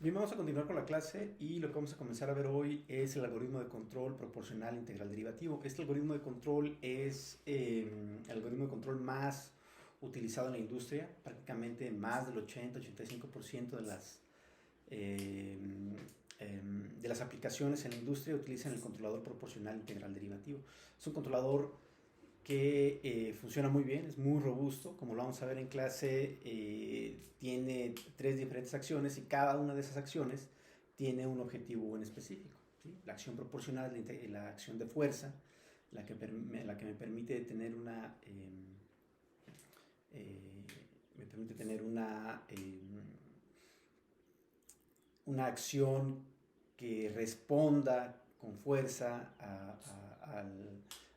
Bien, vamos a continuar con la clase y lo que vamos a comenzar a ver hoy es el algoritmo de control proporcional integral derivativo. Este algoritmo de control es el algoritmo de control más utilizado en la industria. Prácticamente más del 80-85% eh, de las aplicaciones en la industria utilizan el controlador proporcional integral derivativo. Es un controlador que funciona muy bien, es muy robusto, como lo vamos a ver en clase, tiene tres diferentes acciones y cada una de esas acciones tiene un objetivo en específico. ¿Sí? La acción proporcional es la acción de fuerza, la que me permite tener eh, una acción que responda con fuerza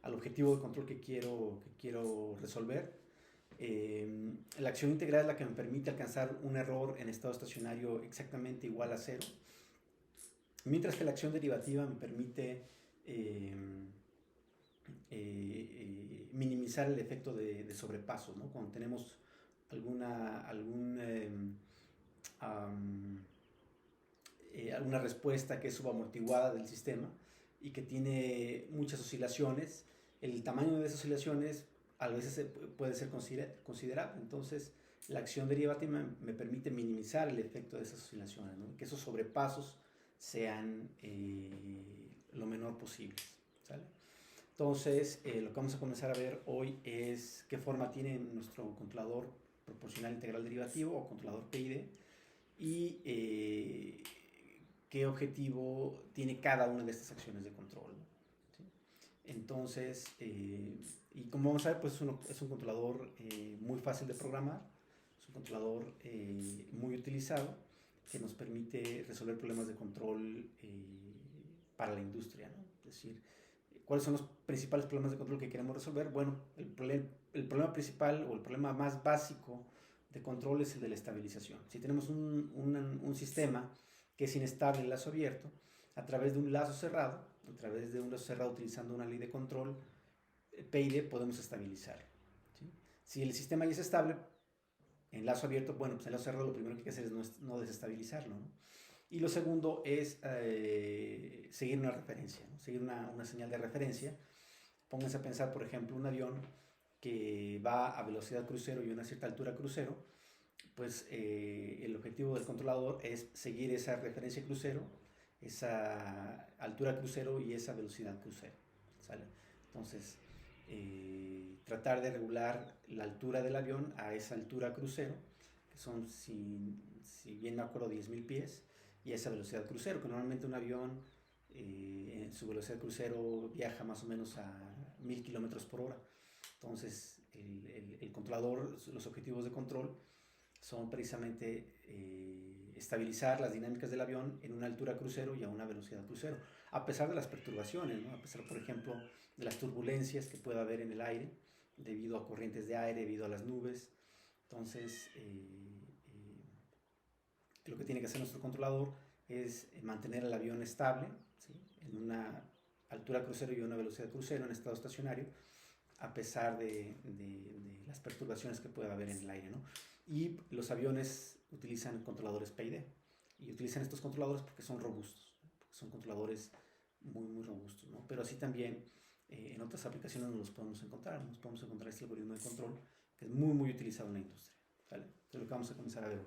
al objetivo de control que quiero resolver. La acción integral es la que me permite alcanzar un error en estado estacionario exactamente igual a cero, mientras que la acción derivativa me permite eh, minimizar el efecto de sobrepaso, ¿no? Cuando tenemos um, alguna respuesta que es subamortiguada del sistema y que tiene muchas oscilaciones, el tamaño de esas oscilaciones a veces puede ser considerable. Entonces, la acción derivativa me permite minimizar el efecto de esas oscilaciones, ¿no? Que esos sobrepasos sean lo menor posible. ¿Sale? Entonces, lo que vamos a comenzar a ver hoy es qué forma tiene nuestro controlador proporcional integral derivativo o controlador PID y qué objetivo tiene cada una de estas acciones de control. ¿Sí? Entonces, y como vamos a ver, pues es un controlador muy fácil de programar, es un controlador muy utilizado que nos permite resolver problemas de control para la industria, ¿no? Es decir, ¿cuáles son los principales problemas de control que queremos resolver? Bueno, el problema principal o el problema más básico de control es el de la estabilización. Si tenemos un sistema que es inestable en lazo abierto, a través de un lazo cerrado, utilizando una ley de control, PID, podemos estabilizarlo. ¿Sí? Si el sistema ya es estable, en lazo abierto, bueno, pues en lazo cerrado lo primero que hay que hacer es no desestabilizarlo, ¿no? Y lo segundo es seguir una referencia, ¿no? Seguir una señal de referencia. Pónganse a pensar, por ejemplo, un avión que va a velocidad crucero y a una cierta altura crucero, pues el objetivo del controlador es seguir esa referencia crucero, esa altura crucero y esa velocidad crucero. ¿Sale? Entonces, tratar de regular la altura del avión a esa altura crucero, que son, si bien me acuerdo, 10.000 pies, y a esa velocidad crucero, que normalmente un avión en su velocidad crucero viaja más o menos a 1.000 kilómetros por hora. Entonces, el controlador, los objetivos de control son precisamente estabilizar las dinámicas del avión en una altura crucero y a una velocidad crucero, a pesar de las perturbaciones, ¿no? A pesar, por ejemplo, de las turbulencias que pueda haber en el aire, debido a corrientes de aire, debido a las nubes. Entonces, lo que tiene que hacer nuestro controlador es mantener el avión estable, ¿sí? En una altura crucero y una velocidad crucero en estado estacionario, a pesar de las perturbaciones que pueda haber en el aire, ¿no? Y los aviones utilizan controladores PID. Y utilizan estos controladores porque son robustos, porque son controladores muy, muy robustos, ¿no? Pero así también en otras aplicaciones nos los podemos encontrar. Nos podemos encontrar este algoritmo de control que es muy, muy utilizado en la industria. ¿Vale? Entonces lo que vamos a comenzar a ver hoy.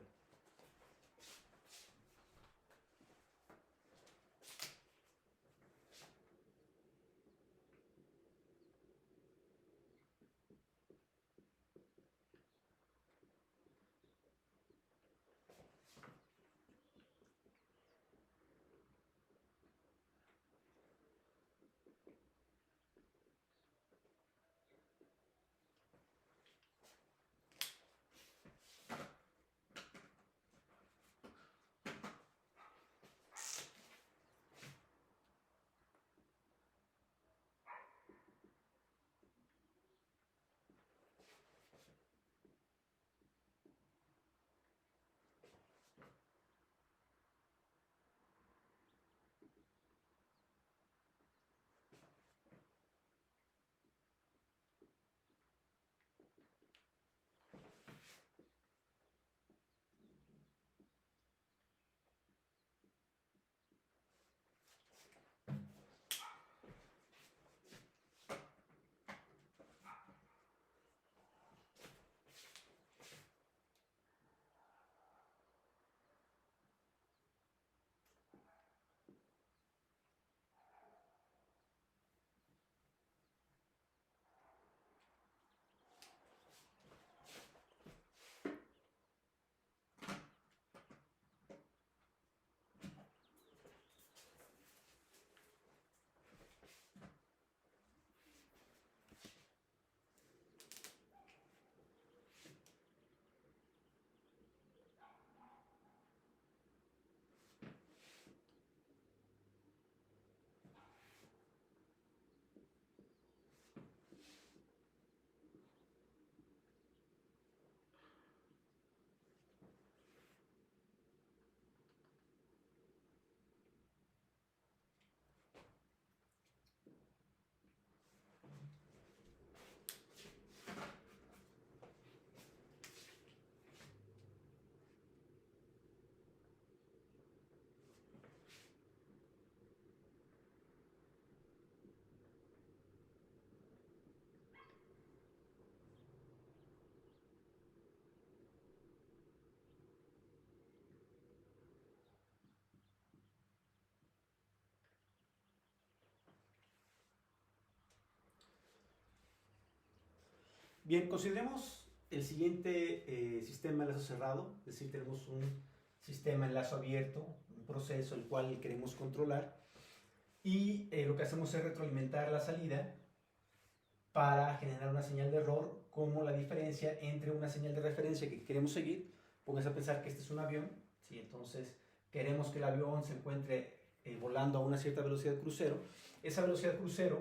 Bien, consideremos el siguiente sistema de enlazo cerrado, es decir, tenemos un sistema de enlazo abierto, un proceso el cual queremos controlar, y lo que hacemos es retroalimentar la salida para generar una señal de error como la diferencia entre una señal de referencia que queremos seguir. Pónganse a pensar que este es un avión, ¿sí? Entonces queremos que el avión se encuentre volando a una cierta velocidad crucero. Esa velocidad crucero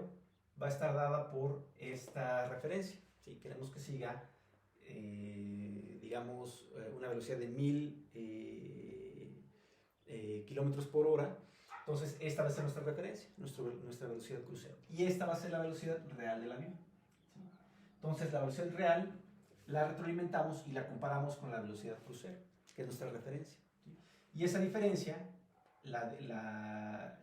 va a estar dada por esta referencia, ¿sí? Queremos que siga, digamos, una velocidad de 1000 kilómetros por hora. Entonces esta va a ser nuestra referencia, nuestra velocidad crucero. Y esta va a ser la velocidad real del avión, ¿sí? Entonces la velocidad real la retroalimentamos y la comparamos con la velocidad crucero, que es nuestra referencia, ¿sí? Y esa diferencia, la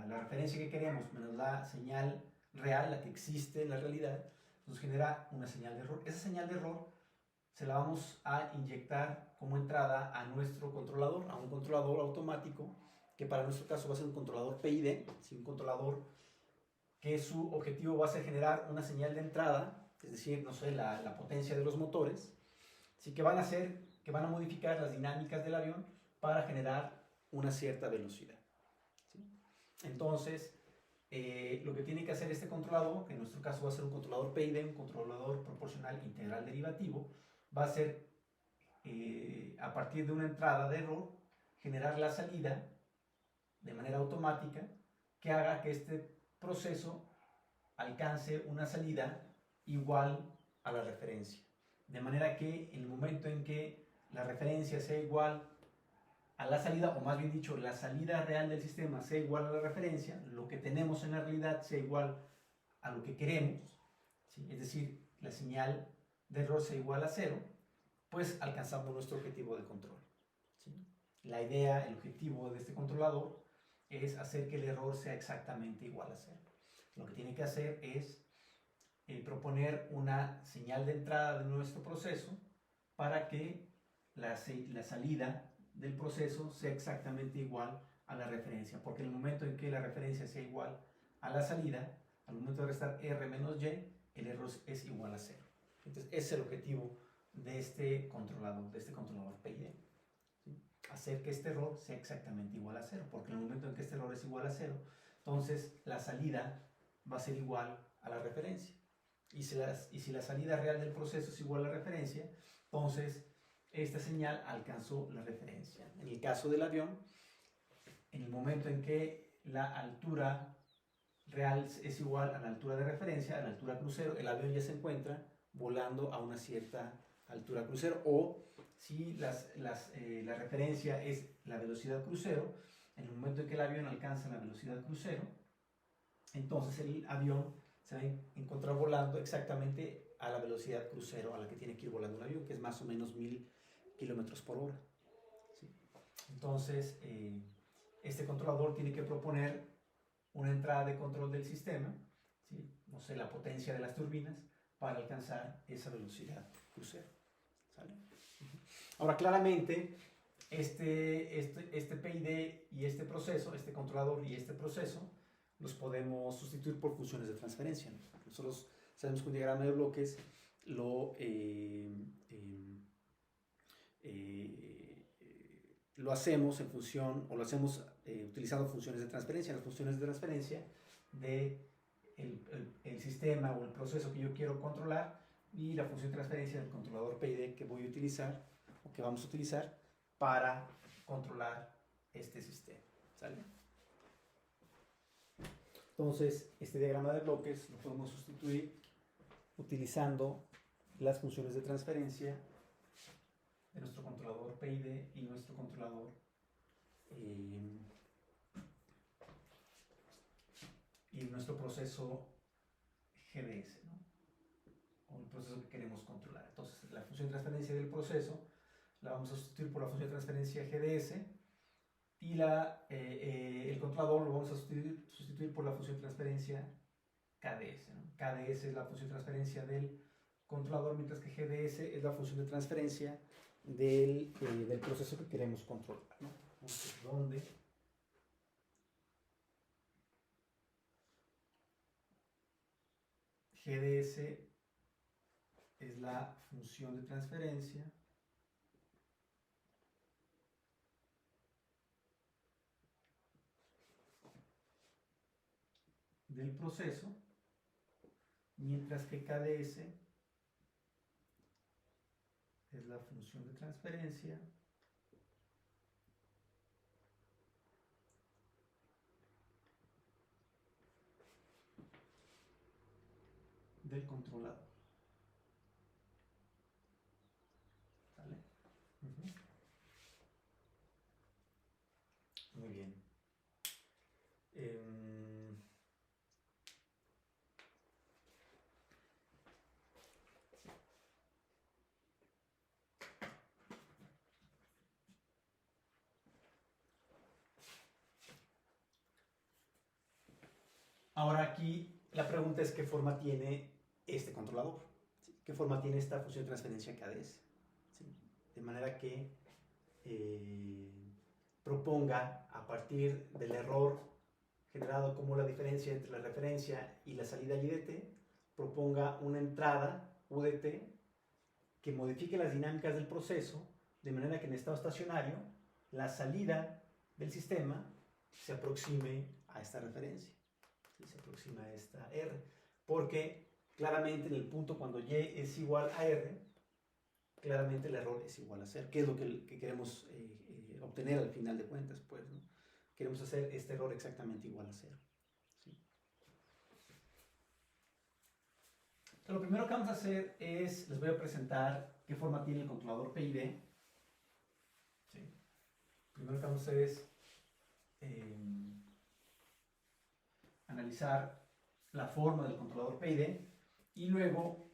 referencia que queremos menos la señal real, la que existe en la realidad, nos genera una señal de error. Esa señal de error se la vamos a inyectar como entrada a nuestro controlador, a un controlador automático, que para nuestro caso va a ser un controlador PID, ¿sí? Un controlador que su objetivo va a ser generar una señal de entrada, es decir, no sé, la potencia de los motores, ¿sí? Que van a modificar las dinámicas del avión para generar una cierta velocidad, ¿sí? Entonces, lo que tiene que hacer este controlador, que en nuestro caso va a ser un controlador PID, un controlador proporcional integral derivativo, va a ser, a partir de una entrada de error, generar la salida de manera automática que haga que este proceso alcance una salida igual a la referencia. De manera que en el momento en que la referencia sea igual a la salida, o más bien dicho, la salida real del sistema sea igual a la referencia, lo que tenemos en la realidad sea igual a lo que queremos, ¿sí? Es decir, la señal de error sea igual a 0, pues alcanzamos nuestro objetivo de control, ¿sí? La idea, el objetivo de este controlador es hacer que el error sea exactamente igual a 0. Lo que tiene que hacer es proponer una señal de entrada de nuestro proceso para que la salida del proceso sea exactamente igual a la referencia, porque en el momento en que la referencia sea igual a la salida, al momento de restar R menos Y, el error es igual a 0. Entonces ese es el objetivo de este controlador PID, ¿sí? Hacer que este error sea exactamente igual a 0, porque en el momento en que este error es igual a 0, entonces la salida va a ser igual a la referencia. Y si la salida real del proceso es igual a la referencia, entonces esta señal alcanzó la referencia. En el caso del avión, en el momento en que la altura real es igual a la altura de referencia, a la altura crucero, el avión ya se encuentra volando a una cierta altura crucero, o si la referencia es la velocidad crucero, en el momento en que el avión alcanza la velocidad crucero, entonces el avión se va a encontrar volando exactamente a la velocidad crucero a la que tiene que ir volando un avión, que es más o menos 1000 kilómetros por hora, ¿sí? Entonces, este controlador tiene que proponer una entrada de control del sistema, ¿sí? No sé, la potencia de las turbinas, para alcanzar esa velocidad crucero, ¿sale? Ahora, claramente, este PID y este proceso, este controlador y este proceso, los podemos sustituir por funciones de transferencia, ¿no? Nosotros sabemos que un diagrama de bloques lo hacemos en función, o lo hacemos utilizando funciones de transferencia. Las funciones de transferencia de el sistema o el proceso que yo quiero controlar, y la función de transferencia del controlador PID que voy a utilizar, o que vamos a utilizar para controlar este sistema, ¿sale? Entonces, este diagrama de bloques lo podemos sustituir utilizando las funciones de transferencia de nuestro controlador PID y nuestro controlador y nuestro proceso GDS, ¿no? O el proceso que queremos controlar. Entonces, la función de transferencia del proceso la vamos a sustituir por la función de transferencia GDS, y el controlador lo vamos a sustituir por la función de transferencia KDS, ¿no? KDS es la función de transferencia del controlador, mientras que GDS es la función de transferencia del proceso que queremos controlar, ¿no? Entonces, ¿dónde? GDS es la función de transferencia del proceso, mientras que KDS es la función de transferencia del controlador. ¿Vale? Muy bien. Ahora aquí la pregunta es qué forma tiene este controlador, ¿sí? ¿Qué forma tiene esta función de transferencia KDS? ¿Sí? De manera que proponga a partir del error generado como la diferencia entre la referencia y la salida IDT, proponga una entrada UDT que modifique las dinámicas del proceso de manera que en estado estacionario la salida del sistema se aproxime a esta referencia, ¿sí? Se aproxima a esta R, porque claramente en el punto cuando Y es igual a R, claramente el error es igual a 0, que es lo que queremos obtener al final de cuentas, pues, ¿no? Queremos hacer este error exactamente igual a 0. ¿Sí? Lo primero que vamos a hacer es, les voy a presentar qué forma tiene el controlador PID. ¿Sí? Lo primero que vamos a hacer es analizar la forma del controlador PID y luego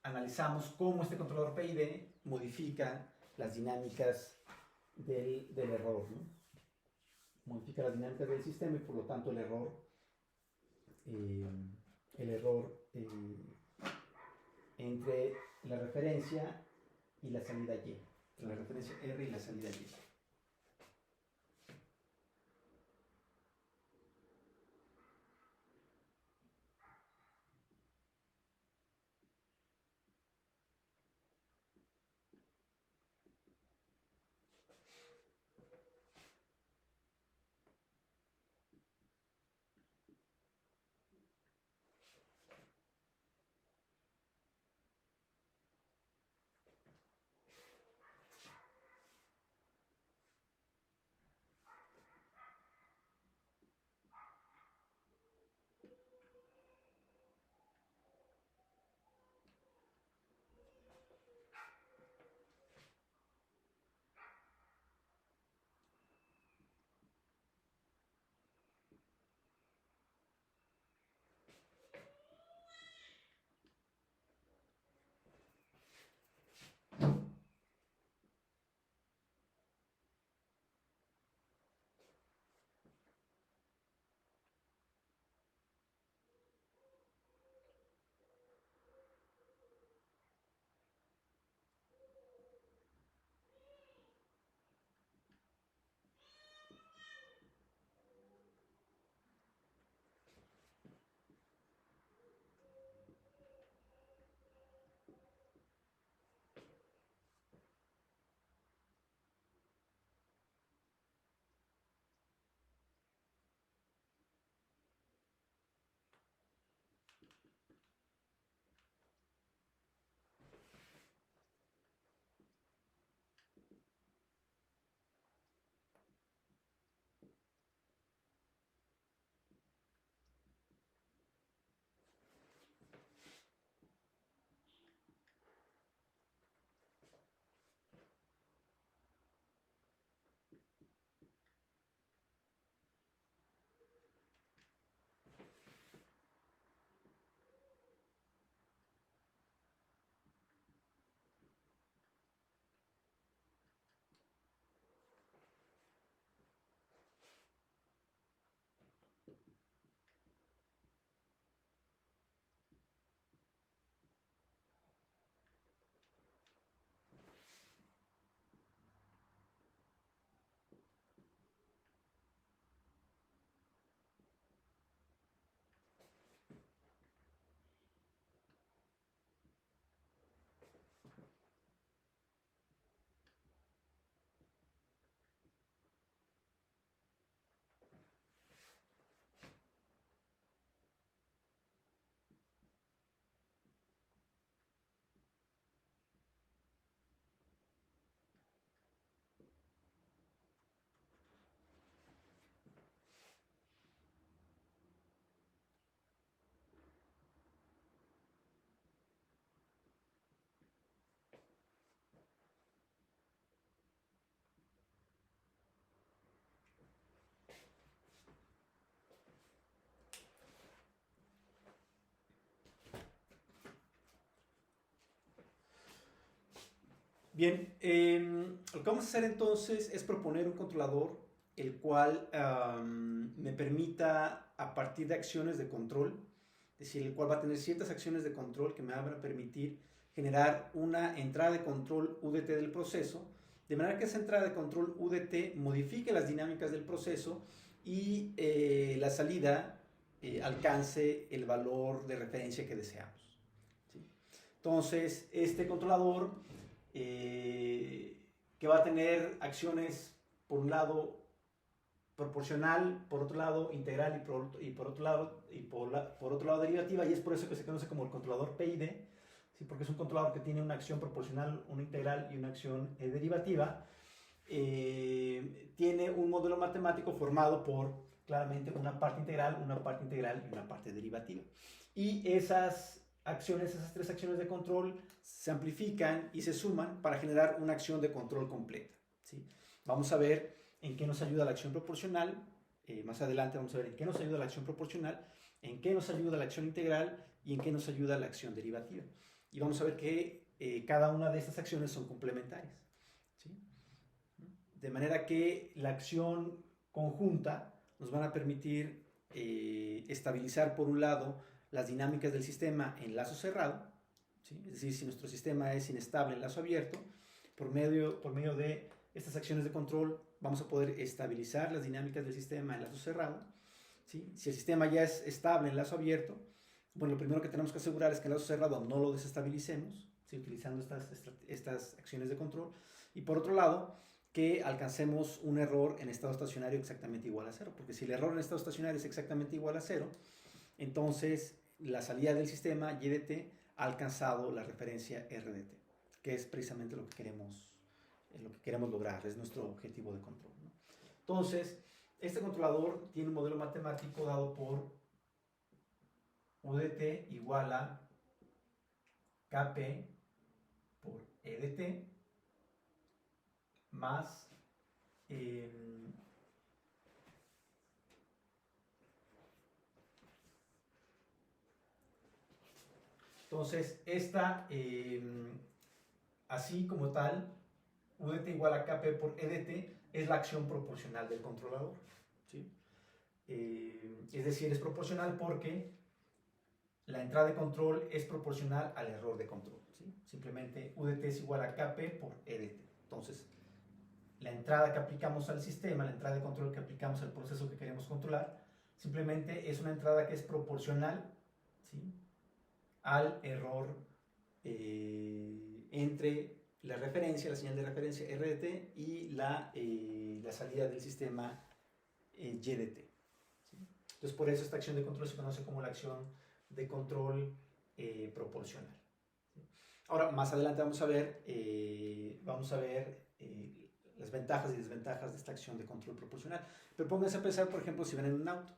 analizamos cómo este controlador PID modifica las dinámicas del error, ¿no? Modifica las dinámicas del sistema y por lo tanto el error entre la referencia y la salida Y, entre la referencia R y la salida Y. Bien, lo que vamos a hacer entonces es proponer un controlador el cual me permita, a partir de acciones de control, es decir, el cual va a tener ciertas acciones de control que me van a permitir generar una entrada de control UDT del proceso, de manera que esa entrada de control UDT modifique las dinámicas del proceso y la salida alcance el valor de referencia que deseamos. ¿Sí? Entonces, este controlador que va a tener acciones, por un lado, proporcional, por otro lado integral y por otro lado derivativa, y es por eso que se conoce como el controlador PID, ¿sí? Porque es un controlador que tiene una acción proporcional, una integral y una acción derivativa. Tiene un modelo matemático formado por claramente una parte integral y una parte derivativa, y esas tres acciones de control se amplifican y se suman para generar una acción de control completa, ¿sí? Vamos a ver en qué nos ayuda la acción proporcional. Más adelante vamos a ver en qué nos ayuda la acción proporcional, en qué nos ayuda la acción integral y en qué nos ayuda la acción derivativa. Y vamos a ver que cada una de estas acciones son complementarias, ¿sí? De manera que la acción conjunta nos van a permitir estabilizar, por un lado, las dinámicas del sistema en lazo cerrado, ¿sí? Es decir, si nuestro sistema es inestable en lazo abierto, por medio de estas acciones de control vamos a poder estabilizar las dinámicas del sistema en lazo cerrado, ¿sí? Si el sistema ya es estable en lazo abierto, bueno, lo primero que tenemos que asegurar es que en lazo cerrado no lo desestabilicemos, ¿sí? Utilizando estas acciones de control. Y por otro lado, que alcancemos un error en estado estacionario exactamente igual a cero, porque si el error en estado estacionario es exactamente igual a cero, entonces la salida del sistema YDT ha alcanzado la referencia RDT, que es precisamente lo que queremos lograr, es nuestro objetivo de control, ¿no? Entonces, este controlador tiene un modelo matemático dado por UDT igual a KP por EDT más entonces esta así como tal, UDT igual a KP por EDT es la acción proporcional del controlador, ¿sí? Es decir, es proporcional porque la entrada de control es proporcional al error de control, ¿sí? Simplemente UDT es igual a KP por EDT. Entonces, la entrada que aplicamos al sistema, la entrada de control que aplicamos al proceso que queremos controlar, simplemente es una entrada que es proporcional, ¿sí?, al error entre la referencia, la señal de referencia RDT y la salida del sistema YDT, ¿sí? Entonces, por eso esta acción de control se conoce como la acción de control proporcional, ¿sí? Ahora, más adelante vamos a ver las ventajas y desventajas de esta acción de control proporcional. Pero pónganse a pensar, por ejemplo, si van en un auto.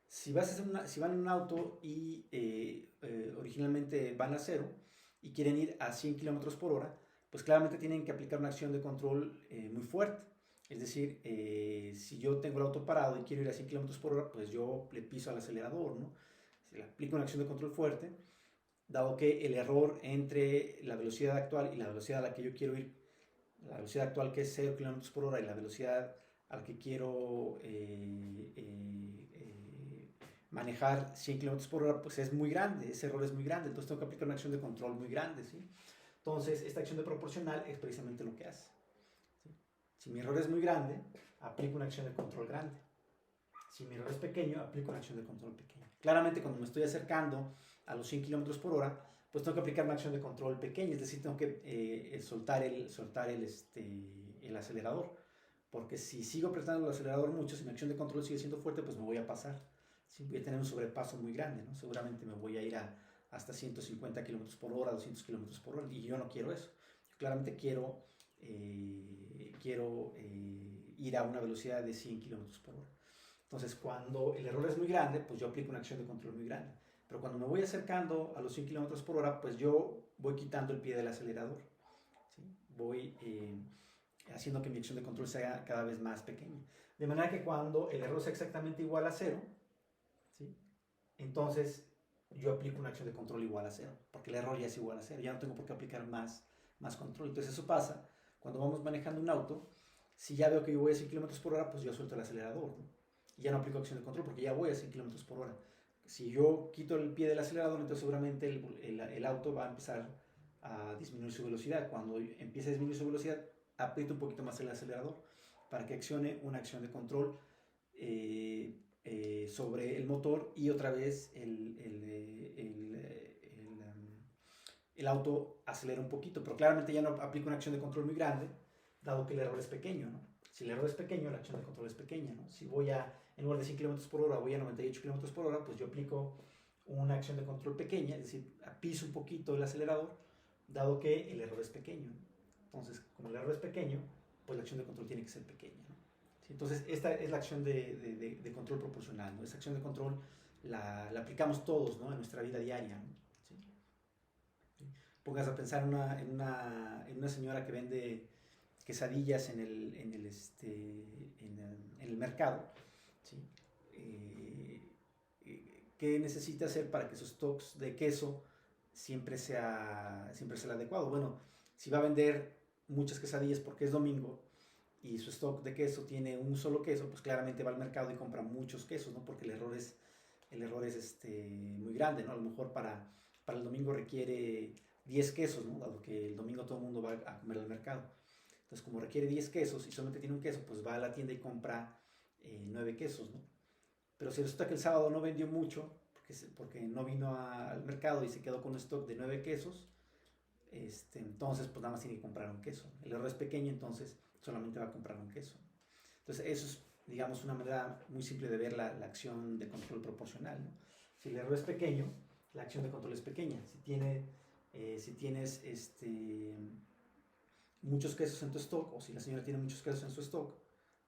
Si van en un auto y originalmente van a 0 y quieren ir a 100 km por hora, pues claramente tienen que aplicar una acción de control muy fuerte. Es decir, si yo tengo el auto parado y quiero ir a 100 km por hora, pues yo le piso al acelerador, ¿no? Si le aplico una acción de control fuerte, dado que el error entre la velocidad actual y la velocidad a la que yo quiero ir, la velocidad actual que es 0 km por hora y la velocidad a la que quiero manejar 100 km por hora, pues es muy grande, ese error es muy grande, entonces tengo que aplicar una acción de control muy grande, ¿sí? Entonces, esta acción de proporcional es precisamente lo que hace, ¿sí? Si mi error es muy grande, aplico una acción de control grande. Si mi error es pequeño, aplico una acción de control pequeña. Claramente, cuando me estoy acercando a los 100 km por hora, pues tengo que aplicar una acción de control pequeña, es decir, tengo que soltar el acelerador, porque si sigo apretando el acelerador mucho, si mi acción de control sigue siendo fuerte, pues me voy a pasar, ¿sí? Voy a tener un sobrepaso muy grande, ¿no? Seguramente me voy a ir hasta 150 km por hora, 200 km por hora, y yo no quiero eso. Yo claramente quiero ir a una velocidad de 100 km por hora. Entonces, cuando el error es muy grande, pues yo aplico una acción de control muy grande. Pero cuando me voy acercando a los 100 km por hora, pues yo voy quitando el pie del acelerador, ¿sí? Voy haciendo que mi acción de control sea cada vez más pequeña. De manera que cuando el error sea exactamente igual a 0, ¿sí?, entonces yo aplico una acción de control igual a 0, porque el error ya es igual a 0. Ya no tengo por qué aplicar más más control. Entonces eso pasa cuando vamos manejando un auto. Si ya veo que yo voy a 100 kilómetros por hora, pues yo suelto el acelerador, ¿no? Y ya no aplico acción de control porque ya voy a 100 kilómetros por hora. Si yo quito el pie del acelerador, entonces seguramente el auto va a empezar a disminuir su velocidad. Cuando empiece a disminuir su velocidad, aprieto un poquito más el acelerador para que accione una acción de control sobre el motor, y otra vez el auto acelera un poquito, pero claramente ya no aplica una acción de control muy grande, dado que el error es pequeño, ¿no? Si el error es pequeño, la acción de control es pequeña, ¿no? Si voy en lugar de 100 km por hora, voy a 98 km por hora, pues yo aplico una acción de control pequeña, es decir, piso un poquito el acelerador, dado que el error es pequeño, ¿no? Entonces, como el error es pequeño, pues la acción de control tiene que ser pequeña, ¿no? ¿Sí? Entonces, esta es la acción de control proporcional, ¿no? Esa acción de control la aplicamos todos, ¿no? En nuestra vida diaria, ¿no? ¿Sí? ¿Sí? Pongas a pensar en una señora que vende quesadillas en el mercado, ¿sí? ¿Qué necesita hacer para que sus stocks de queso siempre sea el adecuado? Bueno, si va a vender muchas quesadillas porque es domingo y su stock de queso tiene un solo queso, pues claramente va al mercado y compra muchos quesos, ¿no? Porque el error es muy grande, ¿no? A lo mejor para el domingo requiere 10 quesos, ¿no? Dado que el domingo todo el mundo va a comer al mercado. Entonces, como requiere 10 quesos y solamente tiene un queso, pues va a la tienda y compra 9 quesos, ¿no? Pero si resulta que el sábado no vendió mucho, porque no vino al mercado y se quedó con un stock de 9 quesos, entonces pues nada más tiene que comprar un queso. El error es pequeño, entonces solamente va a comprar un queso. Entonces eso es, digamos, una manera muy simple de ver la acción de control proporcional, ¿no? Si el error es pequeño, la acción de control es pequeña. Si tienes muchos quesos en tu stock, o si la señora tiene muchos quesos en su stock,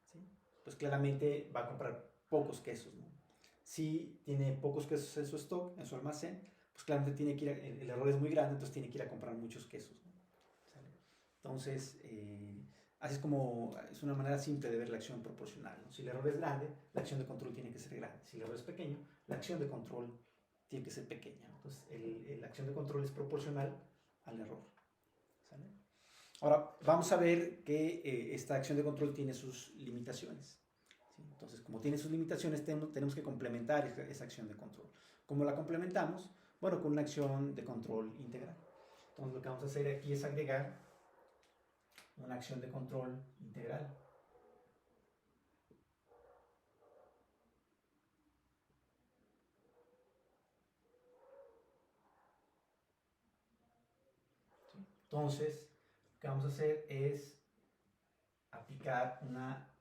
¿sí? Pues claramente va a comprar pocos quesos, ¿no? Si tiene pocos quesos en su stock, en su almacén, pues claramente tiene que el error es muy grande, entonces tiene que ir a comprar muchos quesos, ¿no? ¿Sale? Entonces, así es como es una manera simple de ver la acción proporcional, ¿no? Si el error es grande, la acción de control tiene que ser grande. Si el error es pequeño, la acción de control tiene que ser pequeña, ¿no? Entonces, la acción de control es proporcional al error. ¿Sale? Ahora, vamos a ver que esta acción de control tiene sus limitaciones, ¿sí? Entonces, como tiene sus limitaciones, tenemos que complementar esa acción de control. ¿Cómo la complementamos? Bueno, con una acción de control integral. Entonces, lo que vamos a hacer aquí es agregar una acción de control integral. ¿Sí? Entonces, lo que vamos a hacer es aplicar una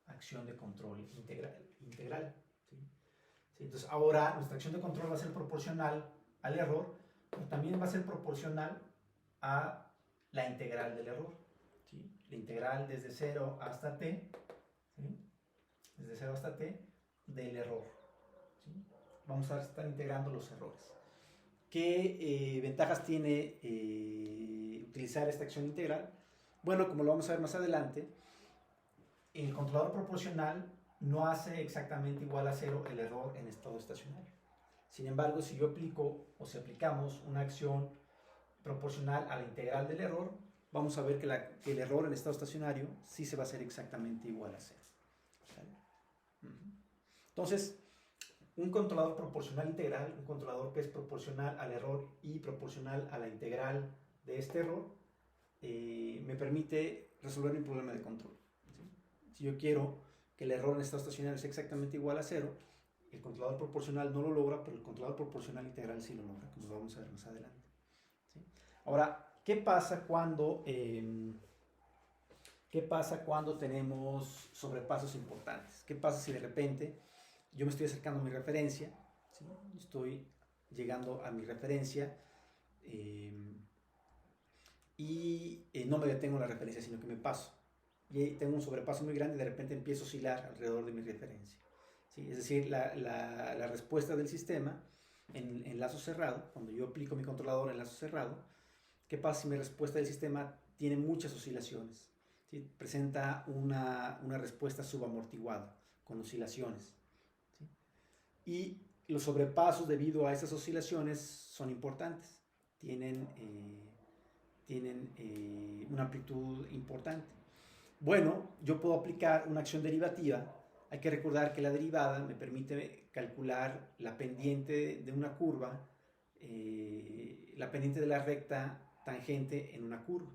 acción de control integral. ¿Sí? ¿Sí? Entonces, ahora nuestra acción de control va a ser proporcional al error, pero también va a ser proporcional a la integral del error. ¿Sí? La integral desde 0 hasta t, ¿sí? Desde 0 hasta t del error. ¿Sí? Vamos a estar integrando los errores. ¿Qué ventajas tiene utilizar esta acción integral? Bueno, como lo vamos a ver más adelante, el controlador proporcional no hace exactamente igual a 0 el error en estado estacionario. Sin embargo, si yo aplico o si aplicamos una acción proporcional a la integral del error, vamos a ver que el error en estado estacionario sí se va a hacer exactamente igual a 0. ¿Sale? Entonces, un controlador proporcional integral, un controlador que es proporcional al error y proporcional a la integral de este error, me permite resolver mi problema de control. ¿Sí? Si yo quiero que el error en estado estacionario sea exactamente igual a 0, el controlador proporcional no lo logra, pero el controlador proporcional integral sí lo logra, como lo vamos a ver más adelante. ¿Sí? Ahora, ¿qué pasa cuando tenemos sobrepasos importantes? ¿Qué pasa si de repente yo me estoy acercando a mi referencia, ¿sí? Estoy llegando a mi referencia y no me detengo en la referencia, sino que me paso? Y tengo un sobrepaso muy grande y de repente empiezo a oscilar alrededor de mi referencia. ¿Sí? Es decir, la respuesta del sistema en lazo cerrado, cuando yo aplico mi controlador en lazo cerrado, ¿qué pasa si mi respuesta del sistema tiene muchas oscilaciones? ¿Sí? Presenta una respuesta subamortiguada, con oscilaciones. ¿Sí? Y los sobrepasos debido a esas oscilaciones son importantes. Tienen tienen una amplitud importante. Bueno, yo puedo aplicar una acción derivativa. Hay que recordar que la derivada me permite calcular la pendiente de una curva, la pendiente de la recta tangente en una curva.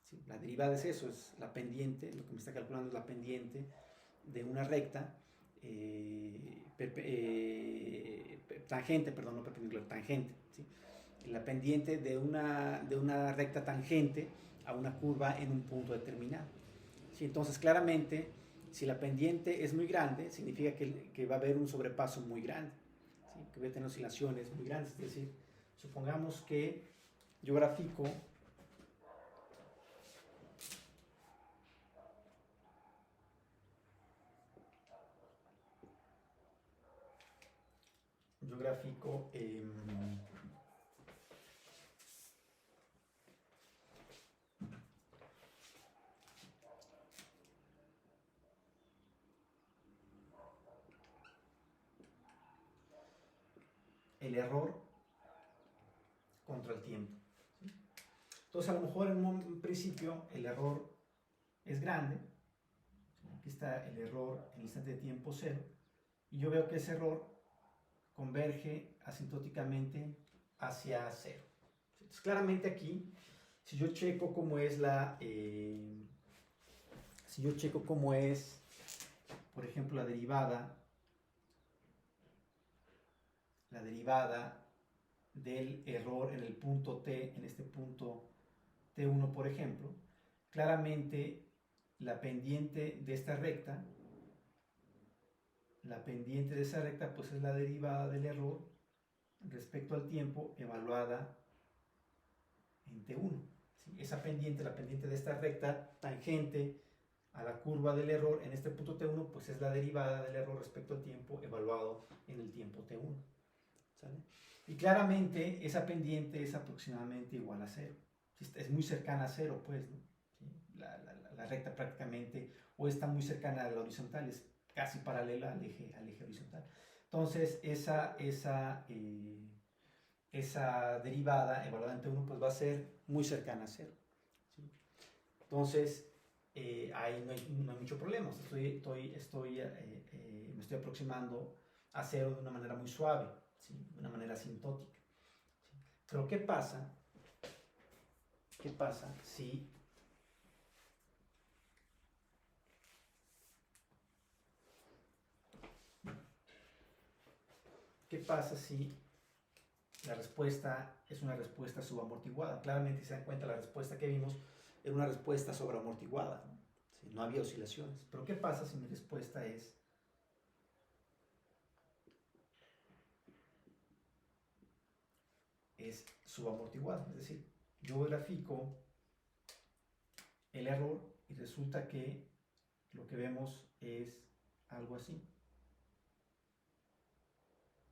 ¿Sí? La derivada es eso, es la pendiente, lo que me está calculando es la pendiente de una recta tangente, perdón, no perpendicular, tangente. ¿Sí? La pendiente de una recta tangente a una curva en un punto determinado. ¿Sí? Entonces, claramente, si la pendiente es muy grande, significa que va a haber un sobrepaso muy grande, ¿sí? Que voy a tener oscilaciones muy grandes. Es decir, supongamos que yo grafico el error contra el tiempo. ¿Sí? Entonces, a lo mejor en un principio el error es grande. Aquí está el error en el instante de tiempo 0. Y yo veo que ese error converge asintóticamente hacia 0. Entonces, claramente aquí, si yo checo cómo es por ejemplo, la derivada del error en el punto t, en este punto t1, por ejemplo, claramente la pendiente de esta recta, pues es la derivada del error respecto al tiempo evaluada en t1. ¿Sí? Esa pendiente, la pendiente de esta recta tangente a la curva del error en este punto t1, pues es la derivada del error respecto al tiempo evaluado en el tiempo t1. ¿Sale? Y claramente esa pendiente es aproximadamente igual a 0. Es muy cercana a 0, pues, ¿no? ¿Sí? La recta prácticamente, o está muy cercana a la horizontal, es casi paralela al eje horizontal. Entonces, esa derivada evaluada en T1 pues va a ser muy cercana a 0. ¿Sí? Entonces, ahí no hay mucho problema. O sea, me estoy aproximando a 0 de una manera muy suave, ¿sí? De una manera asintótica. ¿Sí? Pero ¿qué pasa si la respuesta es una respuesta subamortiguada? Claramente, si se dan cuenta, la respuesta que vimos era una respuesta sobreamortiguada, ¿no? ¿Sí? No había oscilaciones. Pero ¿qué pasa si mi respuesta es subamortiguada? Es decir, yo grafico el error y resulta que lo que vemos es algo así.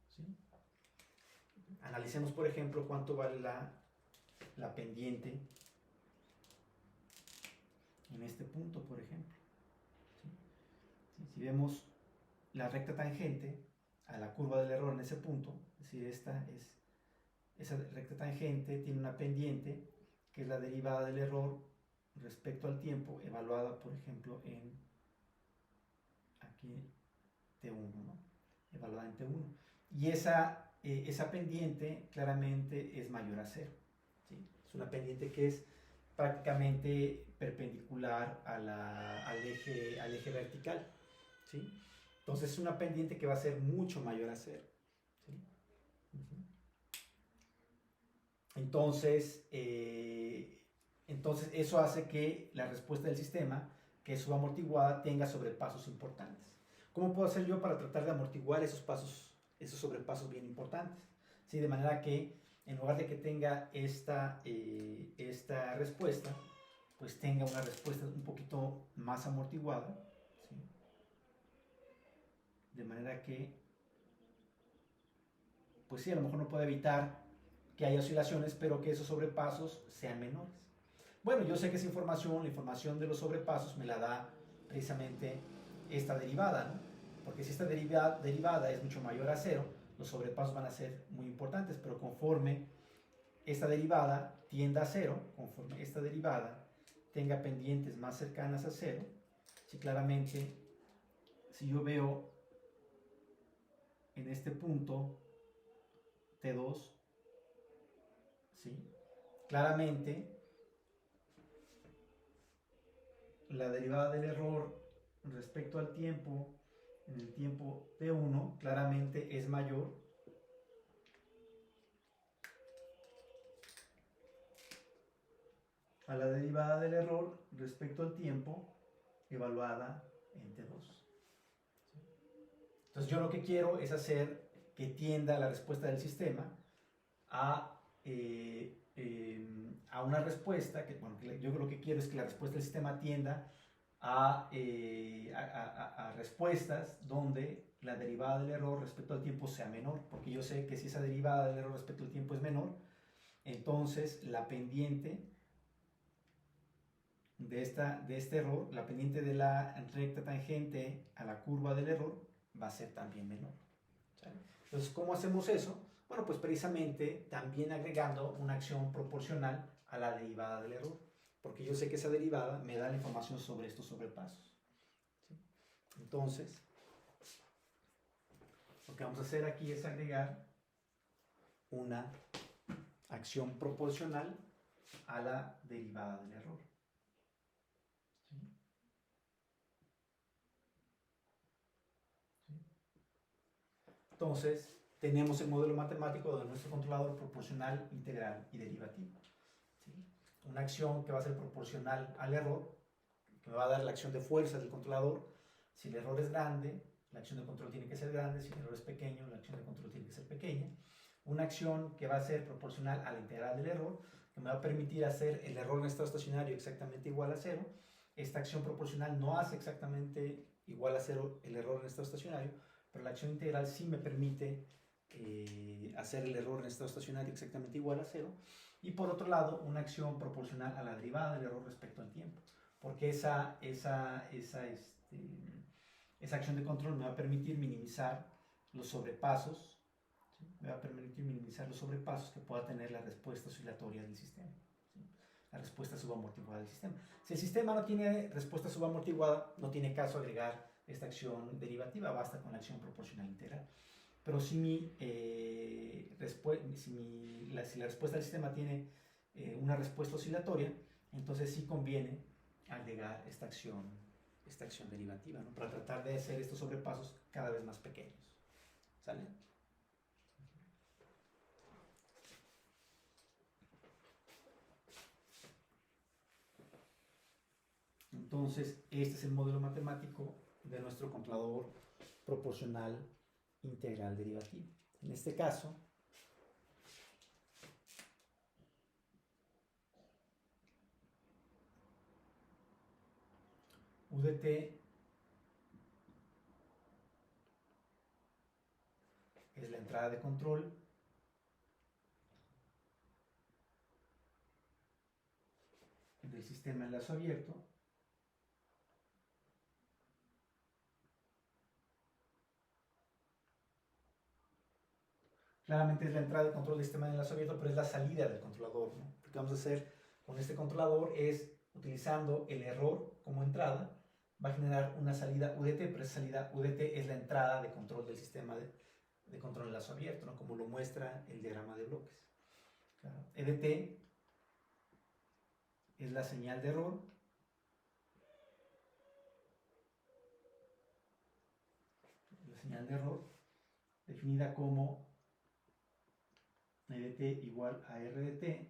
¿Sí? Analicemos, por ejemplo, cuánto vale la pendiente en este punto, por ejemplo. ¿Sí? ¿Sí? Si vemos la recta tangente a la curva del error en ese punto, es decir, esa recta tangente tiene una pendiente que es la derivada del error respecto al tiempo, evaluada, por ejemplo, en aquí T1, ¿no? Evaluada en T1. Y esa pendiente claramente es mayor a 0. ¿Sí? Es una pendiente que es prácticamente perpendicular al eje vertical. ¿Sí? Entonces es una pendiente que va a ser mucho mayor a 0. ¿Sí? Entonces eso hace que la respuesta del sistema, que es subamortiguada, tenga sobrepasos importantes. ¿Cómo puedo hacer yo para tratar de amortiguar esos sobrepasos bien importantes? ¿Sí? De manera que en lugar de que tenga esta respuesta, pues tenga una respuesta un poquito más amortiguada. ¿Sí? De manera que, pues sí, a lo mejor no puedo evitar que haya oscilaciones, pero que esos sobrepasos sean menores. Bueno, yo sé que esa información, la información de los sobrepasos, me la da precisamente esta derivada, ¿no? Porque si esta derivada es mucho mayor a 0, los sobrepasos van a ser muy importantes, pero conforme esta derivada tienda a cero, conforme esta derivada tenga pendientes más cercanas a cero, si claramente, si yo veo en este punto T2, ¿sí? Claramente la derivada del error respecto al tiempo, en el tiempo T1, claramente es mayor a la derivada del error respecto al tiempo evaluada en T2. Entonces yo lo que quiero es hacer que tienda la respuesta del sistema a una respuesta, que bueno, yo lo que quiero es que la respuesta del sistema tienda a respuestas donde la derivada del error respecto al tiempo sea menor, porque yo sé que si esa derivada del error respecto al tiempo es menor, entonces la pendiente de este error, la pendiente de la recta tangente a la curva del error va a ser también menor. ¿Sale? Entonces, ¿cómo hacemos eso? Bueno, pues precisamente también agregando una acción proporcional a la derivada del error, porque yo sé que esa derivada me da la información sobre estos sobrepasos. ¿Sí? Entonces, lo que vamos a hacer aquí es agregar una acción proporcional a la derivada del error. ¿Sí? ¿Sí? Entonces, tenemos el modelo matemático de nuestro controlador proporcional, integral y derivativo. ¿Sí? Una acción que va a ser proporcional al error, que me va a dar la acción de fuerza del controlador. Si el error es grande, la acción de control tiene que ser grande. Si el error es pequeño, la acción de control tiene que ser pequeña. Una acción que va a ser proporcional a la integral del error, que me va a permitir hacer el error en estado estacionario exactamente igual a cero. Esta acción proporcional no hace exactamente igual a cero el error en estado estacionario, pero la acción integral sí me permite hacer el error en estado estacionario exactamente igual a cero. Y por otro lado, una acción proporcional a la derivada del error respecto al tiempo, porque esa acción de control me va a permitir minimizar los sobrepasos, ¿sí? Me va a permitir minimizar los sobrepasos que pueda tener la respuesta oscilatoria del sistema, ¿sí? La respuesta subamortiguada del sistema. Si el sistema no tiene respuesta subamortiguada, no tiene caso agregar esta acción derivativa, basta con la acción proporcional integral. Pero si la respuesta del sistema tiene una respuesta oscilatoria, entonces sí conviene agregar esta acción derivativa, ¿no? Para tratar de hacer estos sobrepasos cada vez más pequeños. ¿Sale? Entonces, este es el modelo matemático de nuestro controlador proporcional integral derivativo. En este caso, UDT es la entrada de control del sistema en lazo abierto. Claramente es la entrada de control del sistema en lazo abierto, pero es la salida del controlador, ¿no? Lo que vamos a hacer con este controlador es, utilizando el error como entrada, va a generar una salida UDT, pero esa salida UDT es la entrada de control del sistema de control en lazo abierto, ¿no? Como lo muestra el diagrama de bloques. Claro. EDT es la señal de error. La señal de error definida como EDT igual a RDT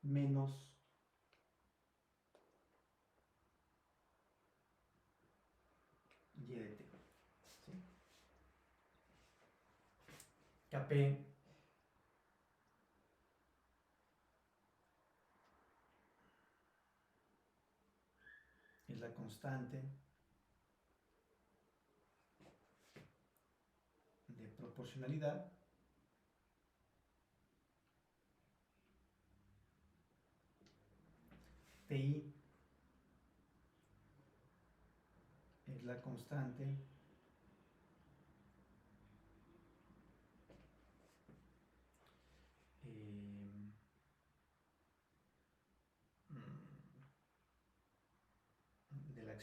menos YDT. ¿Sí? KP es la constante de proporcionalidad. TI es la constante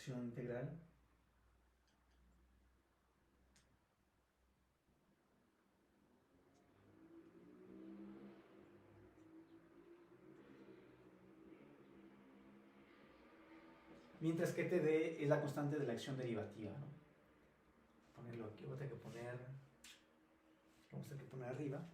acción integral mientras que TD es la constante de la acción derivativa, ¿no? Ponerlo aquí, voy a tener que poner, vamos a tener que poner arriba.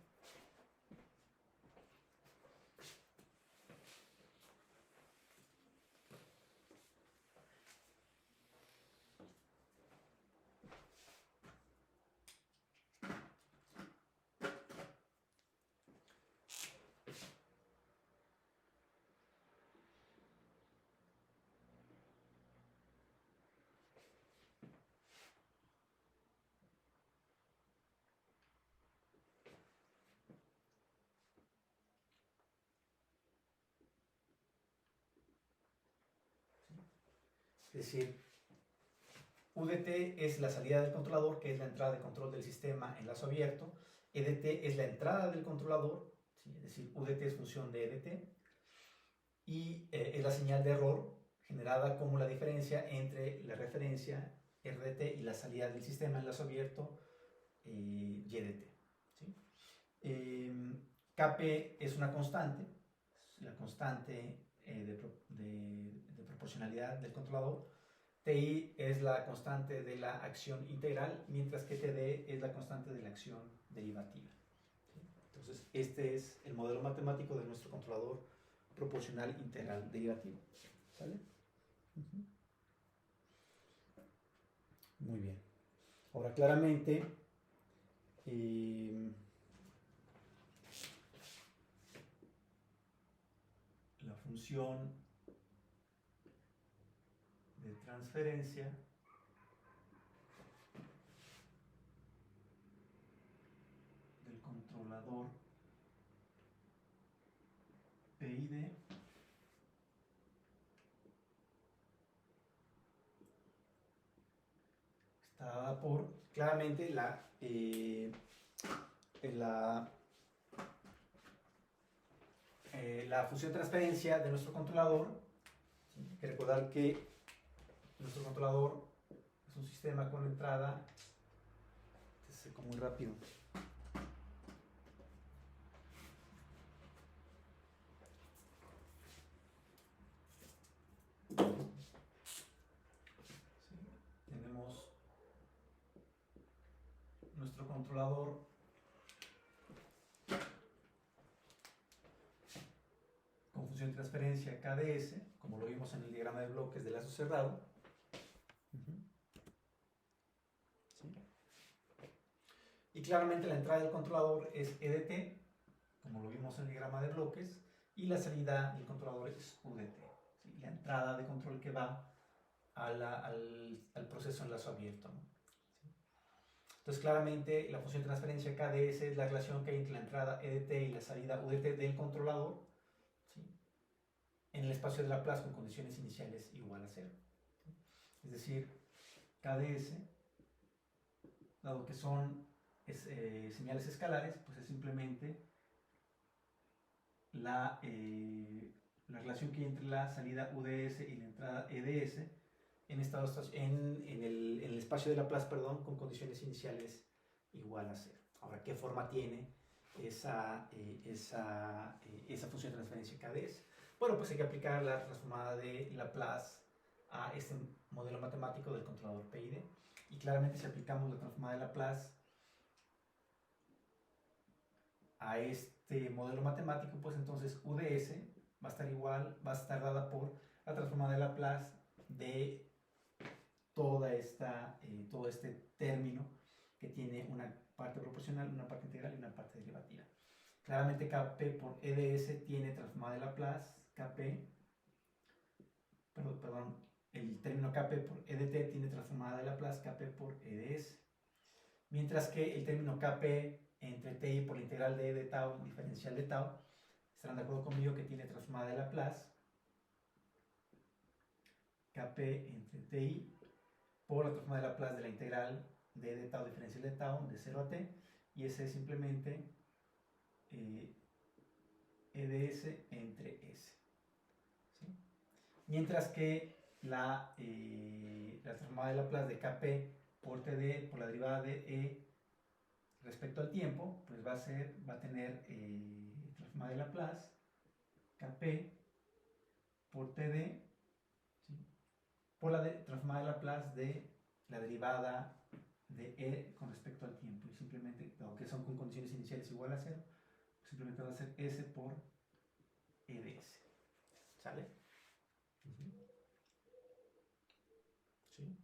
Es decir, UDT es la salida del controlador, que es la entrada de control del sistema en lazo abierto. EDT es la entrada del controlador, ¿sí? Es decir, UDT es función de EDT. Y es la señal de error generada como la diferencia entre la referencia RDT y la salida del sistema en lazo abierto YDT. ¿Sí? Kp es una constante, la constante de proporcionalidad del controlador. TI es la constante de la acción integral, mientras que TD es la constante de la acción derivativa. ¿Sí? Entonces, este es el modelo matemático de nuestro controlador proporcional integral derivativo. ¿Sale? Muy bien. Ahora, claramente, la función de transferencia del controlador PID está dada por, claramente, la función de transferencia de nuestro controlador. ¿Sí? Hay que recordar que nuestro controlador es un sistema con entrada, se seca muy rápido. ¿Sí? Tenemos nuestro controlador con función de transferencia KDS, como lo vimos en el diagrama de bloques de lazo cerrado. ¿Sí? Y claramente la entrada del controlador es EDT, como lo vimos en el diagrama de bloques, y la salida del controlador es UDT. ¿Sí? La entrada de control que va al proceso en lazo abierto, ¿no? ¿Sí? Entonces, claramente, la función de transferencia KDS es la relación que hay entre la entrada EDT y la salida UDT del controlador, ¿sí? En el espacio de Laplace con condiciones iniciales igual a 0. ¿Sí? Es decir, KDS, dado que son señales escalares, pues es simplemente la relación que hay entre la salida UDS y la entrada EDS en el espacio de Laplace, perdón, con condiciones iniciales igual a 0. Ahora, ¿qué forma tiene esa función de transferencia KDS? Bueno, pues hay que aplicar la transformada de Laplace a este modelo matemático del controlador PID. Y claramente, si aplicamos la transformada de Laplace a este modelo matemático, pues entonces UDS va a estar dada por la transformada de Laplace de todo este término que tiene una parte proporcional, una parte integral y una parte derivativa. Claramente Kp por EDS tiene transformada de Laplace, el término Kp por EDT tiene transformada de Laplace Kp por EDS. Mientras que el término Kp entre ti por la integral de tau diferencial de tau, estarán de acuerdo conmigo que tiene transformada de Laplace Kp entre ti por la transformada de Laplace de la integral de tau diferencial de tau de 0 a t, y ese es simplemente EDS entre S. ¿Sí? Mientras que la transformada de Laplace de Kp por Td por la derivada de E respecto al tiempo, pues va a tener transformada de Laplace Kp por Td, ¿sí? Por la transformada de Laplace de la derivada de E con respecto al tiempo. Y simplemente, aunque son con condiciones iniciales igual a 0, pues simplemente va a ser S por E de S. ¿Sale? ¿Sí?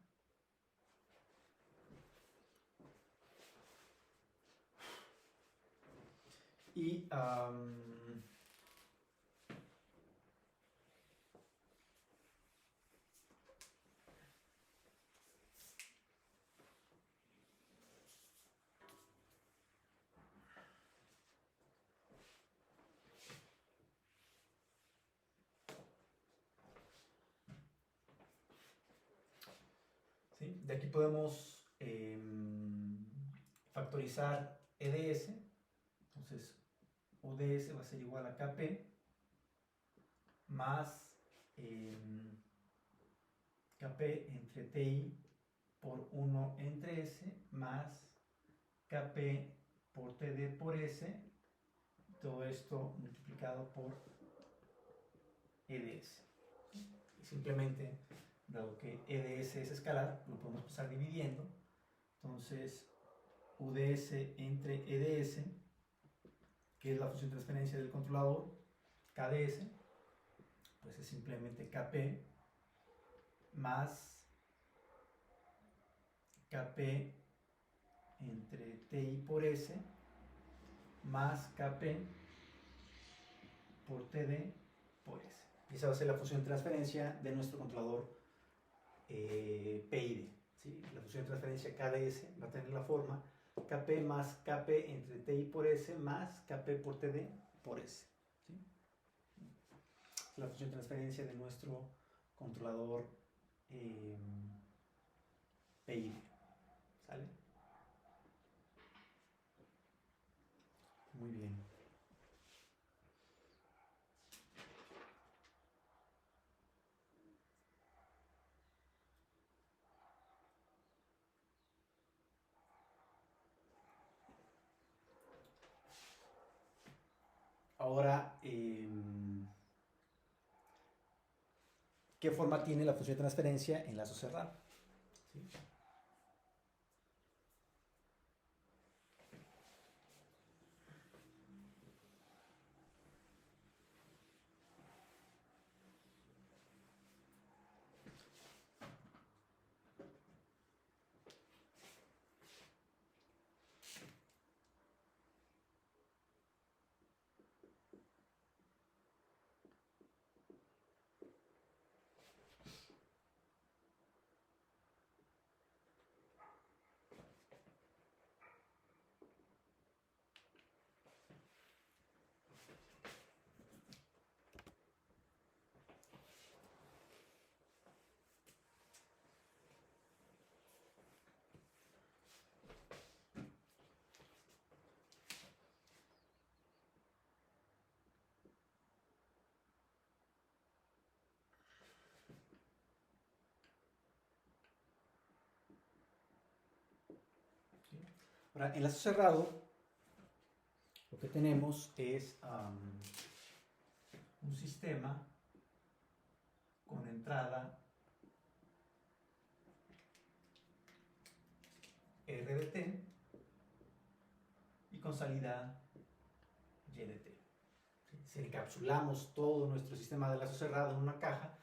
Y ¿sí? De aquí podemos factorizar EDS. Entonces, ODS va a ser igual a Kp más Kp entre Ti por 1 entre S más Kp por Td por S, todo esto multiplicado por EDS. Y simplemente, dado que EDS es escalar, lo podemos pasar dividiendo. Entonces, UDS entre EDS, que es la función de transferencia del controlador, KDS, pues es simplemente Kp más Kp entre Ti por S más Kp por Td por S. Y esa va a ser la función de transferencia de nuestro controlador PID. ¿Sí? La función de transferencia KDS va a tener la forma Kp más Kp entre Ti por S más Kp por Td por S. ¿Sí? La función de transferencia de nuestro controlador PID. ¿Sale? Muy bien. Ahora, ¿qué forma tiene la función de transferencia en lazo cerrado? ¿Sí? Ahora, en lazo cerrado, lo que tenemos es un sistema con entrada R de t y con salida Y de t. Si encapsulamos todo nuestro sistema de lazo cerrado en una caja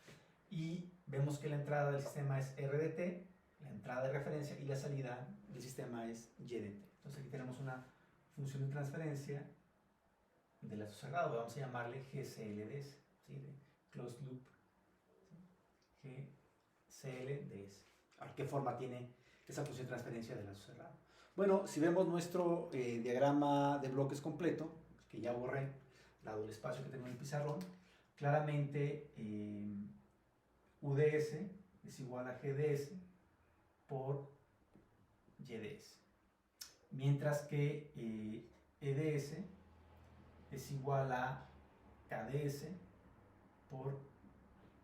y vemos que la entrada del sistema es R de t, la entrada de referencia, y la salida del sistema es Y de t. Entonces aquí tenemos una función de transferencia de lazo cerrado, vamos a llamarle GCLDS, ¿sí? De Closed Loop, ¿sí? GCLDS. Ahora, ¿qué forma tiene esa función de transferencia de lazo cerrado? Bueno, si vemos nuestro diagrama de bloques completo, que ya borré, dado el espacio que tengo en el pizarrón, claramente UDS es igual a GDS por YDS. Mientras que EDS es igual a KDS por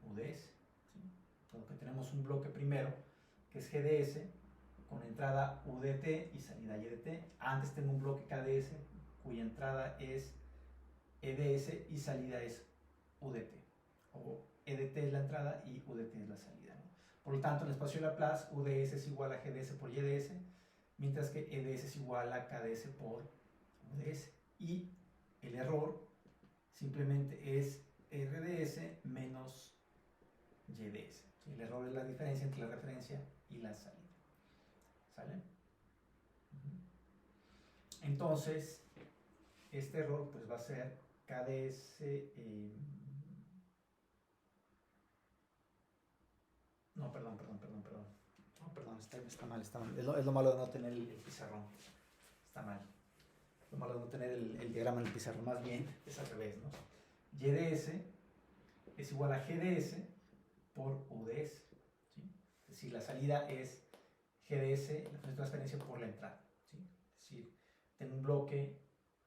UDS. ¿Sí? Entonces, que tenemos un bloque primero, que es GDS, con entrada UDT y salida YDT. Antes tengo un bloque KDS, cuya entrada es EDS y salida es UDT. O EDT es la entrada y UDT es la salida, ¿no? Por lo tanto, en el espacio de Laplace, UDS es igual a GDS por YDS, mientras que EDS es igual a KDS por UDS. Y el error simplemente es RDS menos YDS. ¿Sí? El error es la diferencia entre la referencia y la salida. ¿Sale? Entonces, este error pues va a ser KDS. No, perdón. No, perdón, está mal. Es lo malo de no tener el pizarrón. Está mal. Lo malo de no tener el diagrama en el pizarrón. Más bien es al revés, ¿no? YDS es igual a GDS por UDS. ¿Sí? Es decir, la salida es GDS, la función de transferencia por la entrada. ¿Sí? Es decir, tengo un bloque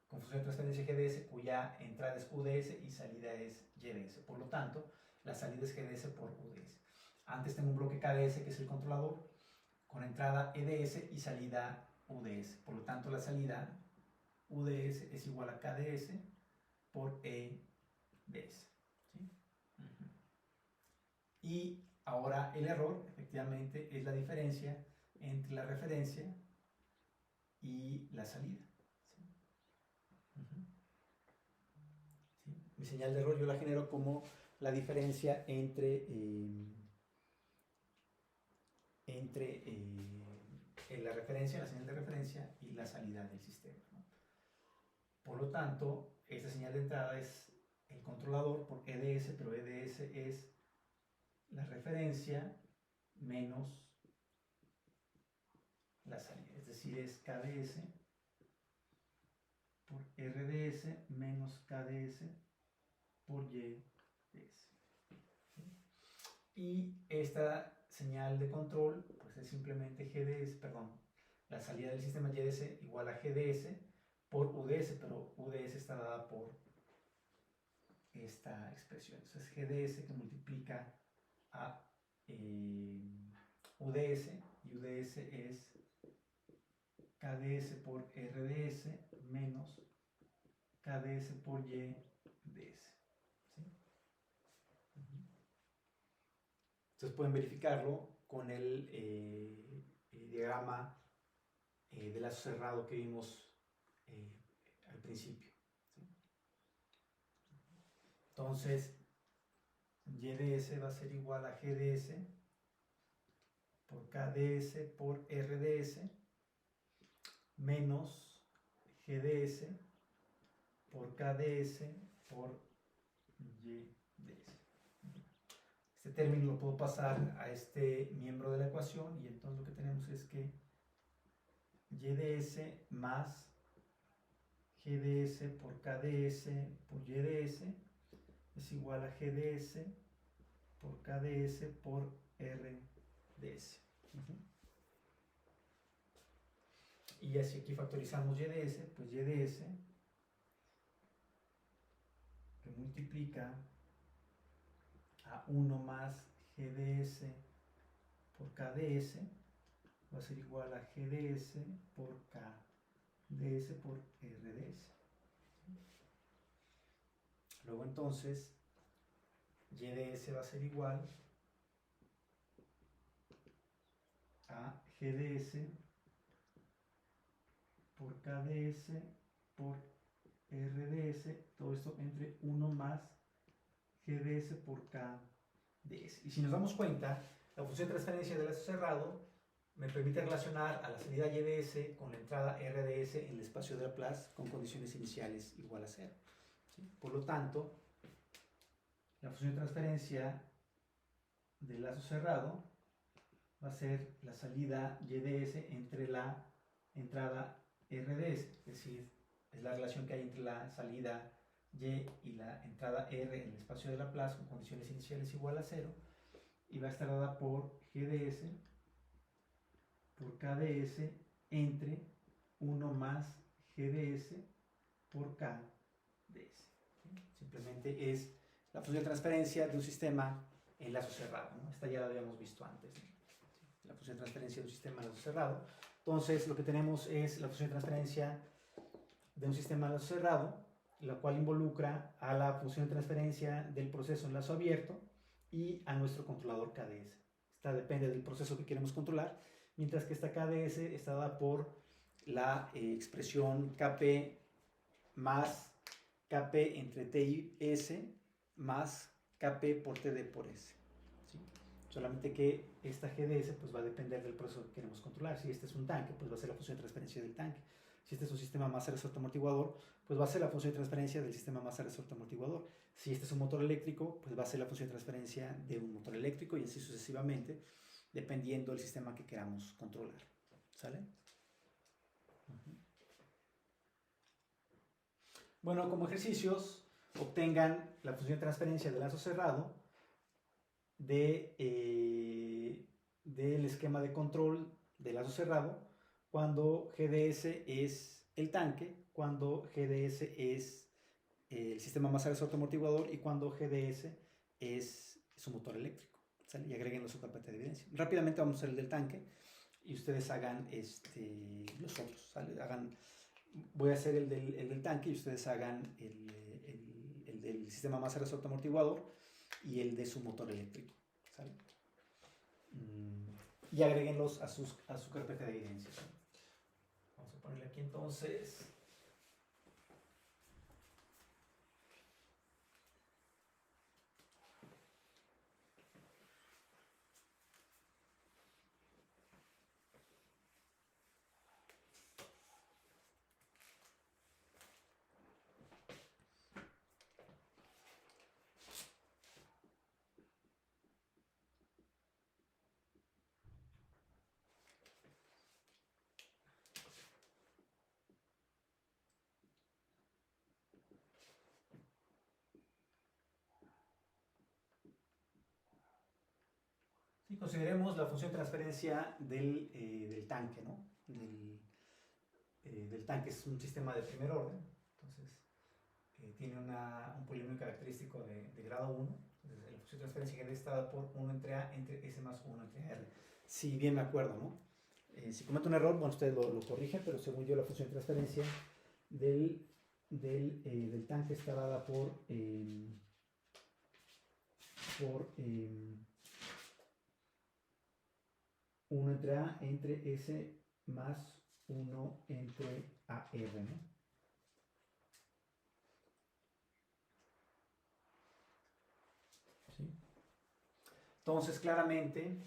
con función de transferencia GDS cuya entrada es UDS y salida es YDS. Por lo tanto, la salida es GDS por UDS. Antes tengo un bloque KDS, que es el controlador, con entrada EDS y salida UDS. Por lo tanto, la salida UDS es igual a KDS por EDS. ¿Sí? Y ahora el error, efectivamente, es la diferencia entre la referencia y la salida. ¿Sí? ¿Sí? Mi señal de error yo la genero como la diferencia entre la referencia, la señal de referencia y la salida del sistema, ¿no? Por lo tanto, esta señal de entrada es el controlador por EDS, pero EDS es la referencia menos la salida, es decir, es KDS por RDS menos KDS por YDS. ¿Sí? Y esta señal de control pues es simplemente GDS, perdón, la salida del sistema YDS igual a GDS por UDS, pero UDS está dada por esta expresión. Entonces GDS que multiplica a UDS, y UDS es KDS por RDS menos KDS por YDS. ¿Sí? Entonces pueden verificarlo con el diagrama de lazo cerrado que vimos al principio. ¿Sí? Entonces, YDS va a ser igual a GDS por KDS por RDS menos GDS por KDS por YDS. Este término lo puedo pasar a este miembro de la ecuación y entonces lo que tenemos es que YDS más GDS por KDS por YDS es igual a GDS por KDS por RDS. Y así aquí factorizamos YDS, pues YDS que multiplica a 1 más GDS por KDS va a ser igual a GDS por KDS por RDS. Luego entonces YDS va a ser igual a GDS por KDS por RDS, todo esto entre 1 más GDS por KDS. Y si nos damos cuenta, la función de transferencia de lazo cerrado me permite relacionar a la salida YDS con la entrada RDS en el espacio de Laplace con condiciones iniciales igual a 0. ¿Sí? Por lo tanto, la función de transferencia del lazo cerrado va a ser la salida YDS entre la entrada RDS, es decir, es la relación que hay entre la salida Y y la entrada R en el espacio de Laplace con condiciones iniciales igual a 0, y va a estar dada por GDS por KDS entre 1 más GDS por KDS. ¿Sí? Simplemente es la función de transferencia de un sistema enlazo cerrado, ¿no? Esta ya la habíamos visto antes, ¿no? La función de transferencia de un sistema enlazo cerrado. Entonces, lo que tenemos es la función de transferencia de un sistema enlazo cerrado, la cual involucra a la función de transferencia del proceso enlazo abierto y a nuestro controlador KDS. Esta depende del proceso que queremos controlar, mientras que esta KDS está dada por la expresión KP más KP entre T y S más KP por TD por S. ¿Sí? Solamente que esta GDS pues, va a depender del proceso que queremos controlar. Si este es un tanque, pues va a ser la función de transferencia del tanque. Si este es un sistema masa resorte amortiguador, pues va a ser la función de transferencia del sistema masa resorte amortiguador. Si este es un motor eléctrico, pues va a ser la función de transferencia de un motor eléctrico y así sucesivamente, dependiendo del sistema que queramos controlar. ¿Sale? Bueno, como ejercicios, obtengan la función de transferencia del lazo cerrado del esquema de control del lazo cerrado cuando GDS es el tanque, cuando GDS es el sistema masa resorte amortiguador y cuando GDS es su motor eléctrico. ¿Sale? Y agreguen su carpeta de evidencia. Rápidamente vamos a hacer el del tanque y ustedes hagan los otros. ¿Sale? Voy a hacer el del tanque y ustedes hagan el del sistema masa resorte amortiguador y el de su motor eléctrico. ¿Sale? Y agréguenlos a su carpeta de evidencia. ¿Sale? Vamos a ponerle aquí entonces. Sí, consideremos la función de transferencia del tanque, ¿no? Del tanque es un sistema de primer orden, entonces tiene un polinomio característico de grado 1. Entonces, la función de transferencia que está dada por 1 entre A entre S más 1 entre R. Si bien me acuerdo, ¿no? Si cometo un error, bueno, ustedes lo corrigen, pero según yo la función de transferencia del tanque está dada por 1 entre A entre S más 1 entre AR, ¿no? ¿Sí? Entonces, claramente,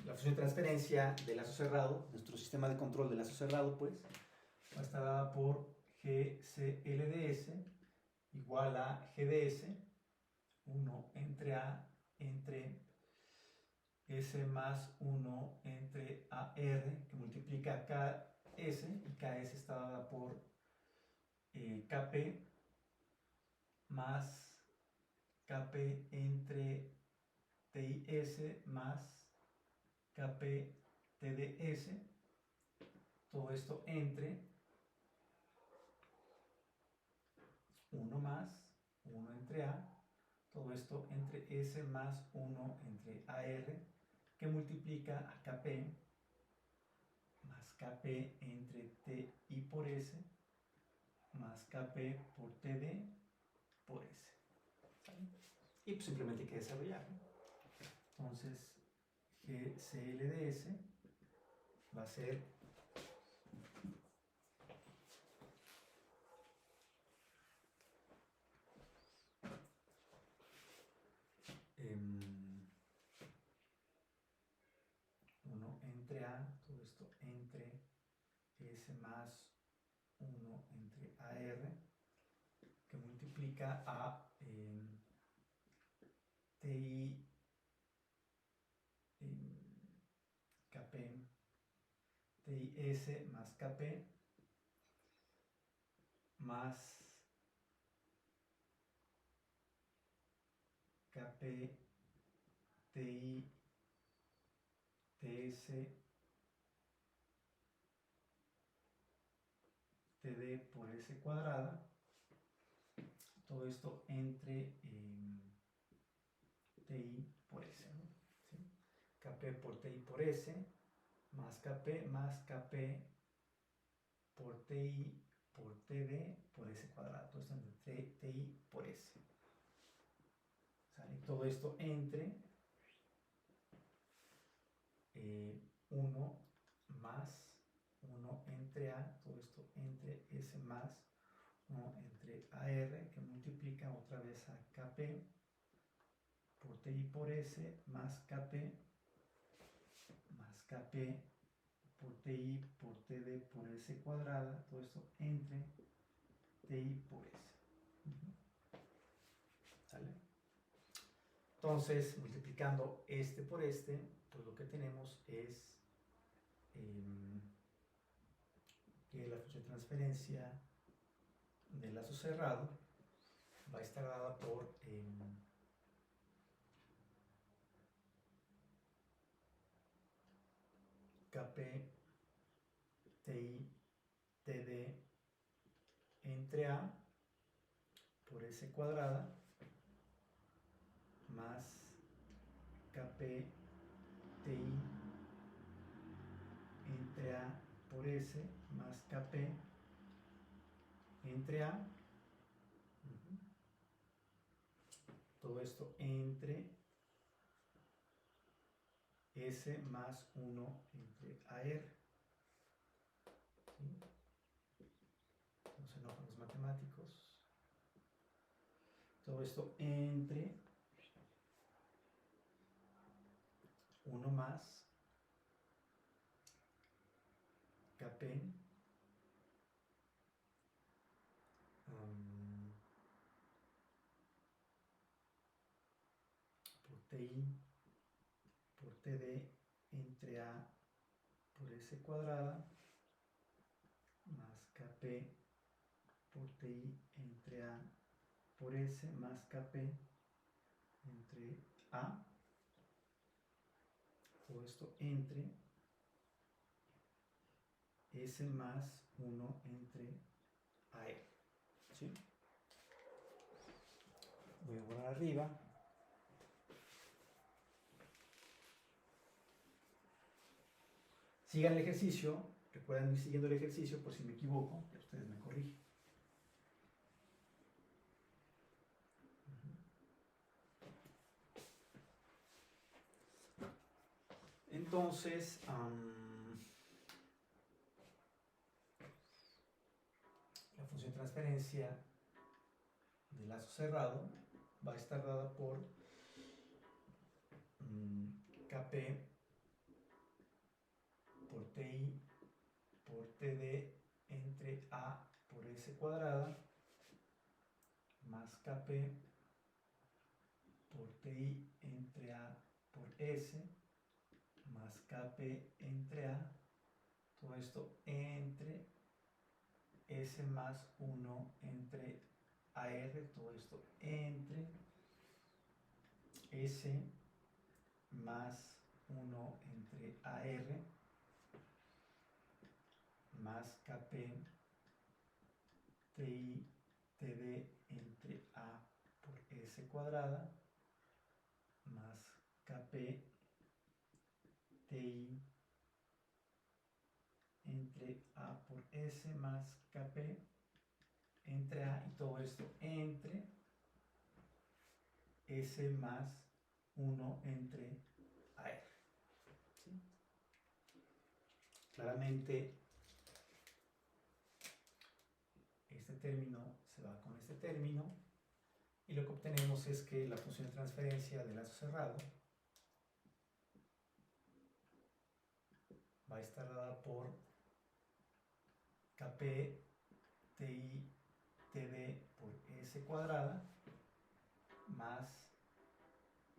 la función de transferencia del lazo cerrado, nuestro sistema de control del lazo cerrado, pues, va a estar dada por GCLDS igual a GDS, 1 entre A entre S más 1 entre AR, que multiplica KS, y KS está dada por KP más KP entre TIS más KP TDS, todo esto entre 1 más 1 entre A, todo esto entre S más 1 entre AR, que multiplica a KP más KP entre TI por S más KP por TD por S. ¿Sale? Y pues simplemente hay que desarrollar, ¿no? Entonces, GCLDS va a ser entre A, todo esto entre S más 1 entre AR, que multiplica a TI KP, TIS más KP más KP TI TS TD por S cuadrada, todo esto entre TI por S, ¿no? ¿Sí? KP por TI por S, más KP por TI por TD por S cuadrado, todo esto entre TI por S. ¿Sale? Todo esto entre 1 más 1 entre A, todo esto entre S más 1 entre AR, que multiplica otra vez a KP por TI por S más KP por TI por TD por S cuadrada, todo esto entre TI por S. ¿Sale? Entonces, multiplicando este por este, pues lo que tenemos es que la función de transferencia del lazo cerrado va a estar dada por KP TI TD entre A por S cuadrada más KP TI entre A por S más KP entre A. Todo esto entre S más 1 entre AR. ¿Sí? No se enojan los matemáticos. Todo esto entre 1 más KP por TI por TD entre A por S cuadrada más KP por TI entre A por S más KP entre A. Todo esto entre S más 1 entre AR. ¿Sí? Voy a borrar arriba. Sigan el ejercicio. Recuerden ir siguiendo el ejercicio por si me equivoco. Ya ustedes me corrigen. Entonces, la función de transferencia de lazo cerrado va a estar dada por KP por TI por TD entre A por S cuadrada más KP por TI entre A por S más KP entre A, todo esto entre S más 1 entre AR, todo esto entre S más 1 entre AR más KP TI TD entre A por S cuadrada más KP TI entre A por S más KP entre A, y todo esto entre S más 1 entre AR. ¿Sí? Claramente este término se va con este término, y lo que obtenemos es que la función de transferencia de lazo cerrado va a estar dada por KP TI TD por S cuadrada más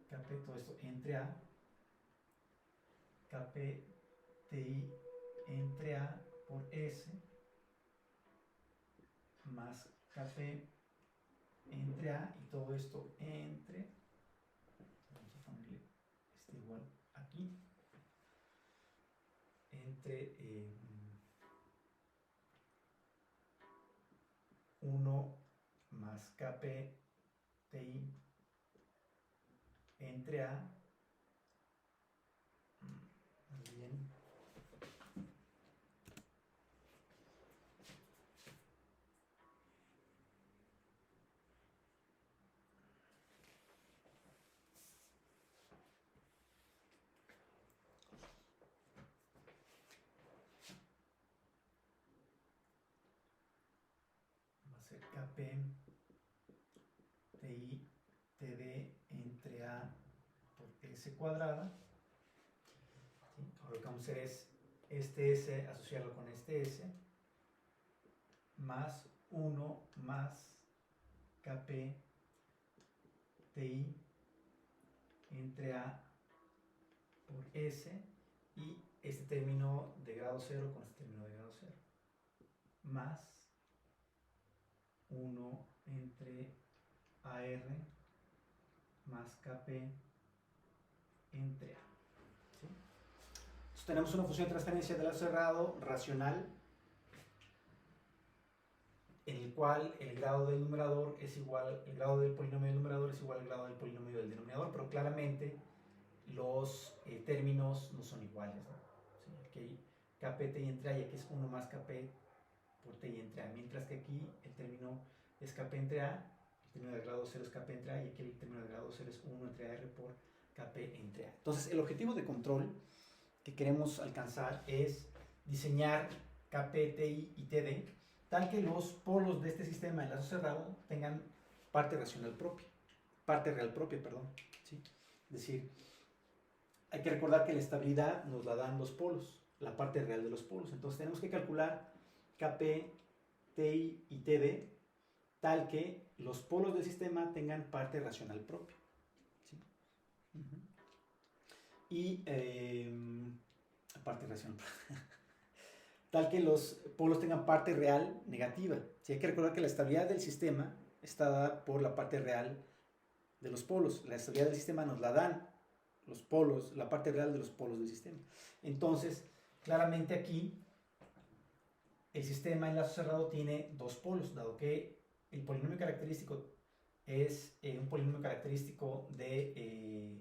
KP, todo esto entre A, KP TI entre A por S más KP entre A, y todo esto entre, vamos a ponerle este igual aquí, entre 1 más Kp TI entre A, más bien, va a ser Kp TI TD entre A por S cuadrada. ¿Sí? Ahora lo que vamos a hacer es este S asociarlo con este S, más 1 más Kp TI entre A por S, y este término de grado 0 con este término de grado 0, más 1 entre AR más Kp entre A. ¿Sí? Entonces tenemos una función de transferencia de lazo cerrado racional, en el cual el grado del numerador es igual, el grado del polinomio del numerador es igual al grado del polinomio del denominador, pero claramente los términos no son iguales, ¿no? ¿Sí? Aquí Kp TI entre A, y aquí es 1 más Kp por TI entre A, mientras que aquí el término es Kp entre A, el término de grado 0 es Kp entre A, y aquí el término de grado 0 es 1 entre AR por Kp entre A. Entonces, el objetivo de control que queremos alcanzar es diseñar Kp TI y TD tal que los polos de este sistema en lazo cerrado tengan parte racional propia, parte real propia, perdón. ¿Sí? Es decir, hay que recordar que la estabilidad nos la dan los polos, la parte real de los polos. Entonces tenemos que calcular Kp, Ti y Td tal que los polos del sistema tengan parte racional propia. ¿Sí? Y parte racional propia. Tal que los polos tengan parte real negativa. ¿Sí? Hay que recordar que la estabilidad del sistema está dada por la parte real de los polos. La estabilidad del sistema nos la dan los polos, la parte real de los polos del sistema. Entonces, claramente aquí el sistema en lazo cerrado tiene dos polos, dado que el polinomio característico es un polinomio característico de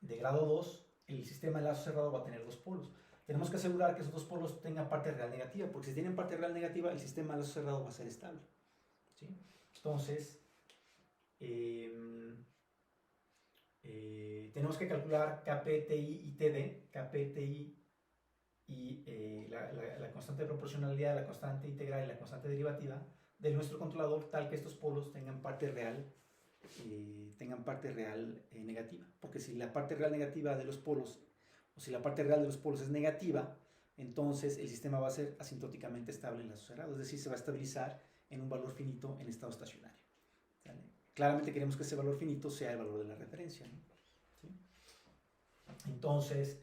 grado 2, el sistema en lazo cerrado va a tener dos polos. Tenemos que asegurar que esos dos polos tengan parte real negativa, porque si tienen parte real negativa, el sistema en lazo cerrado va a ser estable. ¿Sí? Entonces, tenemos que calcular KPTI y TD, KPTI y la constante de proporcionalidad, la constante integral y la constante derivativa de nuestro controlador, tal que estos polos tengan parte real negativa. Porque si la parte real negativa de los polos, o si la parte real de los polos es negativa, entonces el sistema va a ser asintóticamente estable en lazo cerrado, es decir, se va a estabilizar en un valor finito en estado estacionario. ¿Sale? Claramente queremos que ese valor finito sea el valor de la referencia, ¿no? ¿Sí? Entonces,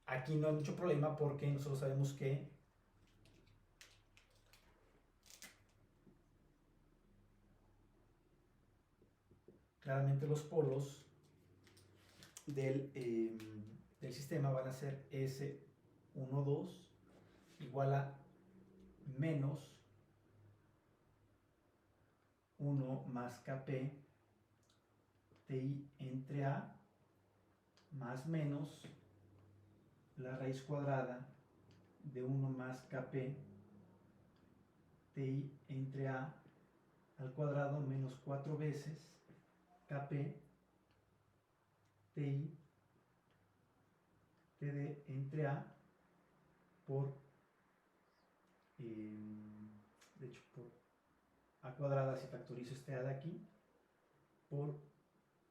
aquí no hay mucho problema porque nosotros sabemos que claramente los polos del sistema van a ser S12 igual a menos 1 más Kp Ti entre A más menos la raíz cuadrada de 1 más Kp Ti entre A al cuadrado menos 4 veces Kp Ti Td entre A por, de hecho, por A cuadrada, si factorizo este A de aquí, por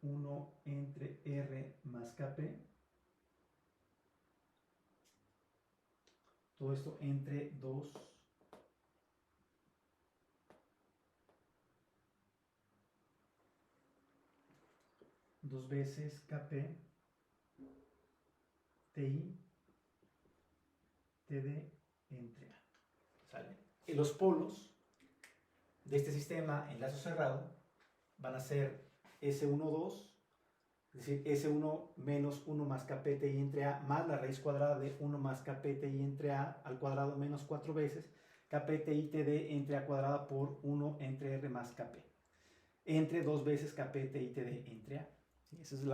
1 entre R más Kp, todo esto entre 2 veces Kp Ti Td entre A. ¿Sale? Y los polos de este sistema en lazo cerrado van a ser S12, es decir, S1 menos 1 más Kp Ti entre A más la raíz cuadrada de 1 más Kp Ti entre A al cuadrado menos 4 veces, Kp ti td entre a cuadrada por 1 entre r más kp. Entre 2 veces Kp ti td entre a. ¿Sí? Esa es el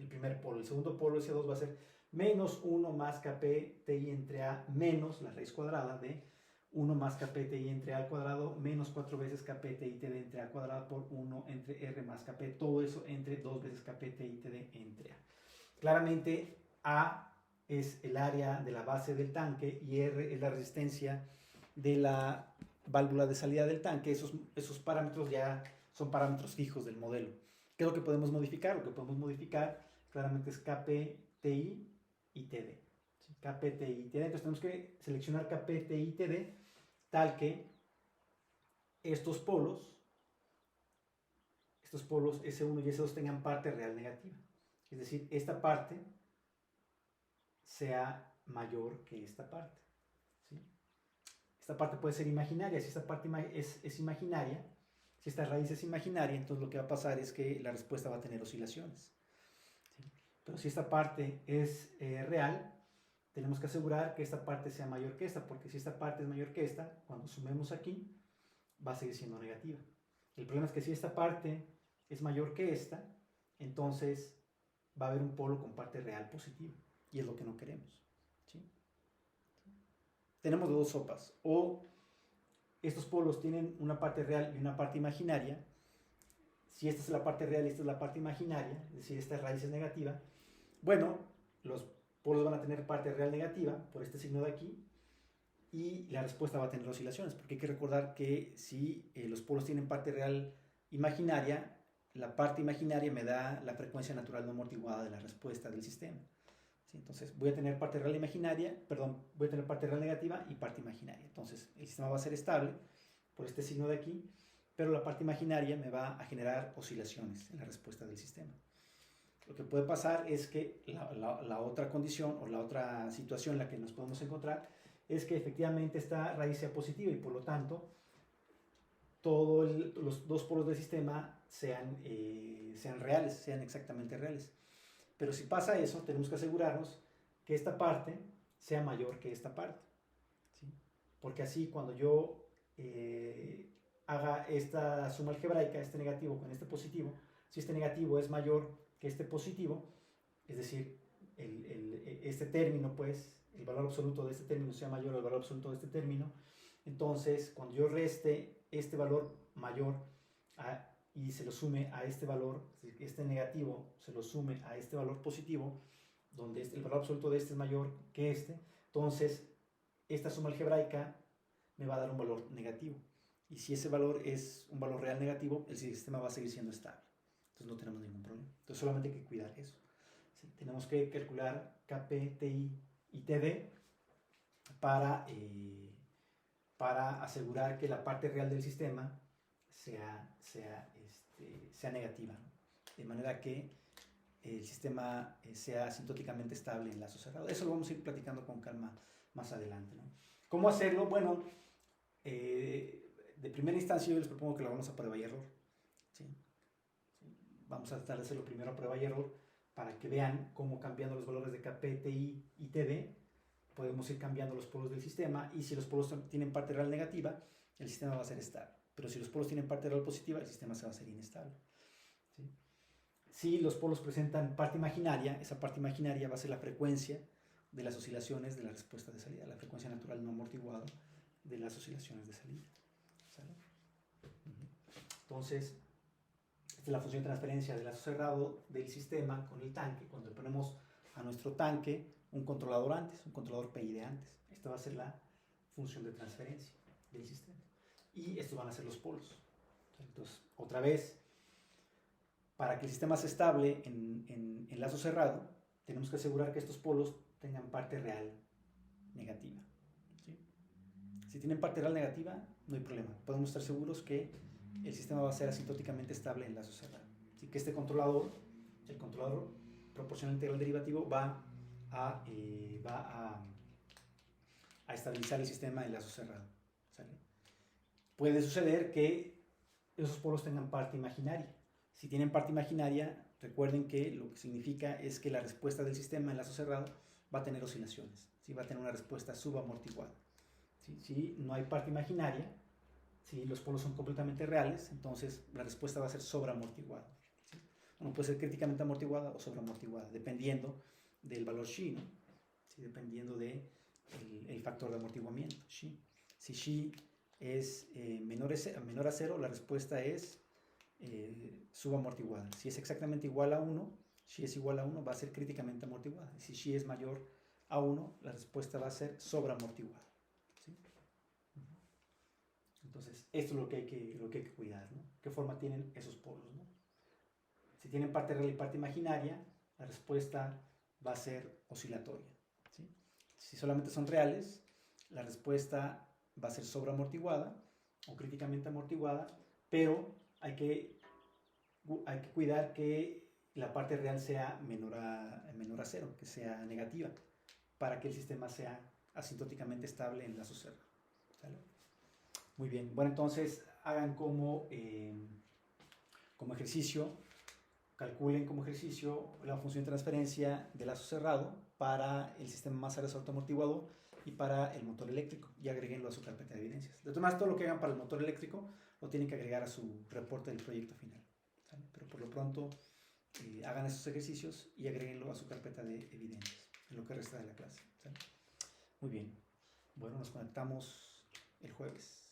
primer polo. El segundo polo, ese 2 va a ser menos 1 más Kp ti entre a menos la raíz cuadrada de 1 más Kp ti entre a al cuadrado menos 4 veces Kp ti td entre a cuadrada por 1 entre r más Kp. Todo eso entre 2 veces Kp ti td entre a. Claramente A es el área de la base del tanque y R es la resistencia de la válvula de salida del tanque. Esos parámetros ya son parámetros fijos del modelo. ¿Qué es lo que podemos modificar? Lo que podemos modificar claramente es KPTI y TD. ¿Sí? KPTI y TD. Entonces tenemos que seleccionar KPTI y TD tal que estos polos S1 y S2 tengan parte real negativa. Es decir, esta parte sea mayor que esta parte. ¿Sí? Esta parte puede ser imaginaria. Si esta parte es imaginaria, si esta raíz es imaginaria, entonces lo que va a pasar es que la respuesta va a tener oscilaciones. ¿Sí? Pero si esta parte es real, tenemos que asegurar que esta parte sea mayor que esta, porque si esta parte es mayor que esta, cuando sumemos aquí, va a seguir siendo negativa. El problema es que si esta parte es mayor que esta, entonces va a haber un polo con parte real positiva, y es lo que no queremos. ¿Sí? Tenemos dos sopas, o estos polos tienen una parte real y una parte imaginaria. Si esta es la parte real y esta es la parte imaginaria, es decir, esta raíz es negativa, bueno, los polos van a tener parte real negativa por este signo de aquí, y la respuesta va a tener oscilaciones, porque hay que recordar que si los polos tienen parte real imaginaria, la parte imaginaria me da la frecuencia natural no amortiguada de la respuesta del sistema. ¿Sí? Entonces voy a tener parte real voy a tener parte real negativa y parte imaginaria. Entonces el sistema va a ser estable por este signo de aquí, pero la parte imaginaria me va a generar oscilaciones en la respuesta del sistema. Lo que puede pasar es que la otra condición o la otra situación en la que nos podemos encontrar es que efectivamente esta raíz sea positiva y por lo tanto los dos polos del sistema sean reales, sean exactamente reales. Pero si pasa eso, tenemos que asegurarnos que esta parte sea mayor que esta parte. ¿Sí? Porque así cuando yo haga esta suma algebraica, este negativo con este positivo, si este negativo es mayor que este positivo, es decir, este término, pues, el valor absoluto de este término sea mayor al valor absoluto de este término, entonces cuando yo reste este valor mayor y se lo sume a este valor, este negativo se lo sume a este valor positivo, donde el valor absoluto de este es mayor que este, entonces esta suma algebraica me va a dar un valor negativo. Y si ese valor es un valor real negativo, el sistema va a seguir siendo estable. Entonces no tenemos ningún problema. Entonces solamente hay que cuidar eso. ¿Sí? Tenemos que calcular Kp, Ti y Td para asegurar que la parte real del sistema sea negativa, ¿no? De manera que el sistema sea asintóticamente estable en lazo cerrado. Eso lo vamos a ir platicando con calma más adelante, ¿no? ¿Cómo hacerlo? Bueno, de primera instancia yo les propongo que lo hagamos a prueba y error. ¿Sí? Vamos a tratar de hacerlo primero a prueba y error para que vean cómo cambiando los valores de Kp, Ti y Td podemos ir cambiando los polos del sistema, y si los polos tienen parte real negativa, el sistema va a ser estable. Pero si los polos tienen parte real positiva, el sistema se va a hacer inestable. ¿Sí? Si los polos presentan parte imaginaria, esa parte imaginaria va a ser la frecuencia de las oscilaciones de la respuesta de salida, la frecuencia natural no amortiguada de las oscilaciones de salida. ¿Sale? Entonces, esta es la función de transferencia del lazo cerrado del sistema con el tanque. Cuando le ponemos a nuestro tanque un controlador antes, un controlador PID antes. Esta va a ser la función de transferencia del sistema. Y estos van a ser los polos. Entonces, otra vez, para que el sistema sea estable en lazo cerrado, tenemos que asegurar que estos polos tengan parte real negativa. ¿Sí? Si tienen parte real negativa, no hay problema. Podemos estar seguros que el sistema va a ser asintóticamente estable en lazo cerrado. Así que este controlador, el controlador proporcional integral derivativo, va a estabilizar el sistema en lazo cerrado. ¿Sale? Puede suceder que esos polos tengan parte imaginaria. Si tienen parte imaginaria, recuerden que lo que significa es que la respuesta del sistema en lazo cerrado va a tener oscilaciones. ¿sí? Va a tener una respuesta subamortiguada. ¿Sí? Si no hay parte imaginaria, si los polos son completamente reales, entonces la respuesta va a ser sobreamortiguada. ¿Sí? Bueno, puede ser críticamente amortiguada o sobreamortiguada, dependiendo del valor Xi, ¿no? ¿Sí? Dependiendo del el factor de amortiguamiento, Xi. Si Xi es menor a 0, la respuesta es subamortiguada. Si es exactamente igual a 1, Xi es igual a 1, va a ser críticamente amortiguada. Si Xi es mayor a 1, la respuesta va a ser sobreamortiguada. ¿Sí? Entonces, esto es lo que hay que cuidar, ¿no? ¿Qué forma tienen esos polos, ¿no? Si tienen parte real y parte imaginaria, la respuesta va a ser oscilatoria. ¿Sí? Si solamente son reales, la respuesta va a ser sobreamortiguada o críticamente amortiguada, pero hay que cuidar que la parte real sea menor a 0, que sea negativa, para que el sistema sea asintóticamente estable en lazo cerrado. ¿Sale? Muy bien, bueno, entonces hagan como ejercicio, calculen como ejercicio la función de transferencia de lazo cerrado para el sistema masa resorte amortiguador y para el motor eléctrico y agréguenlo a su carpeta de evidencias. De todas maneras, todo lo que hagan para el motor eléctrico lo tienen que agregar a su reporte del proyecto final. ¿Sale? Pero por lo pronto hagan esos ejercicios y agréguenlo a su carpeta de evidencias en lo que resta de la clase. ¿Sale? Muy bien. Bueno, nos conectamos el jueves.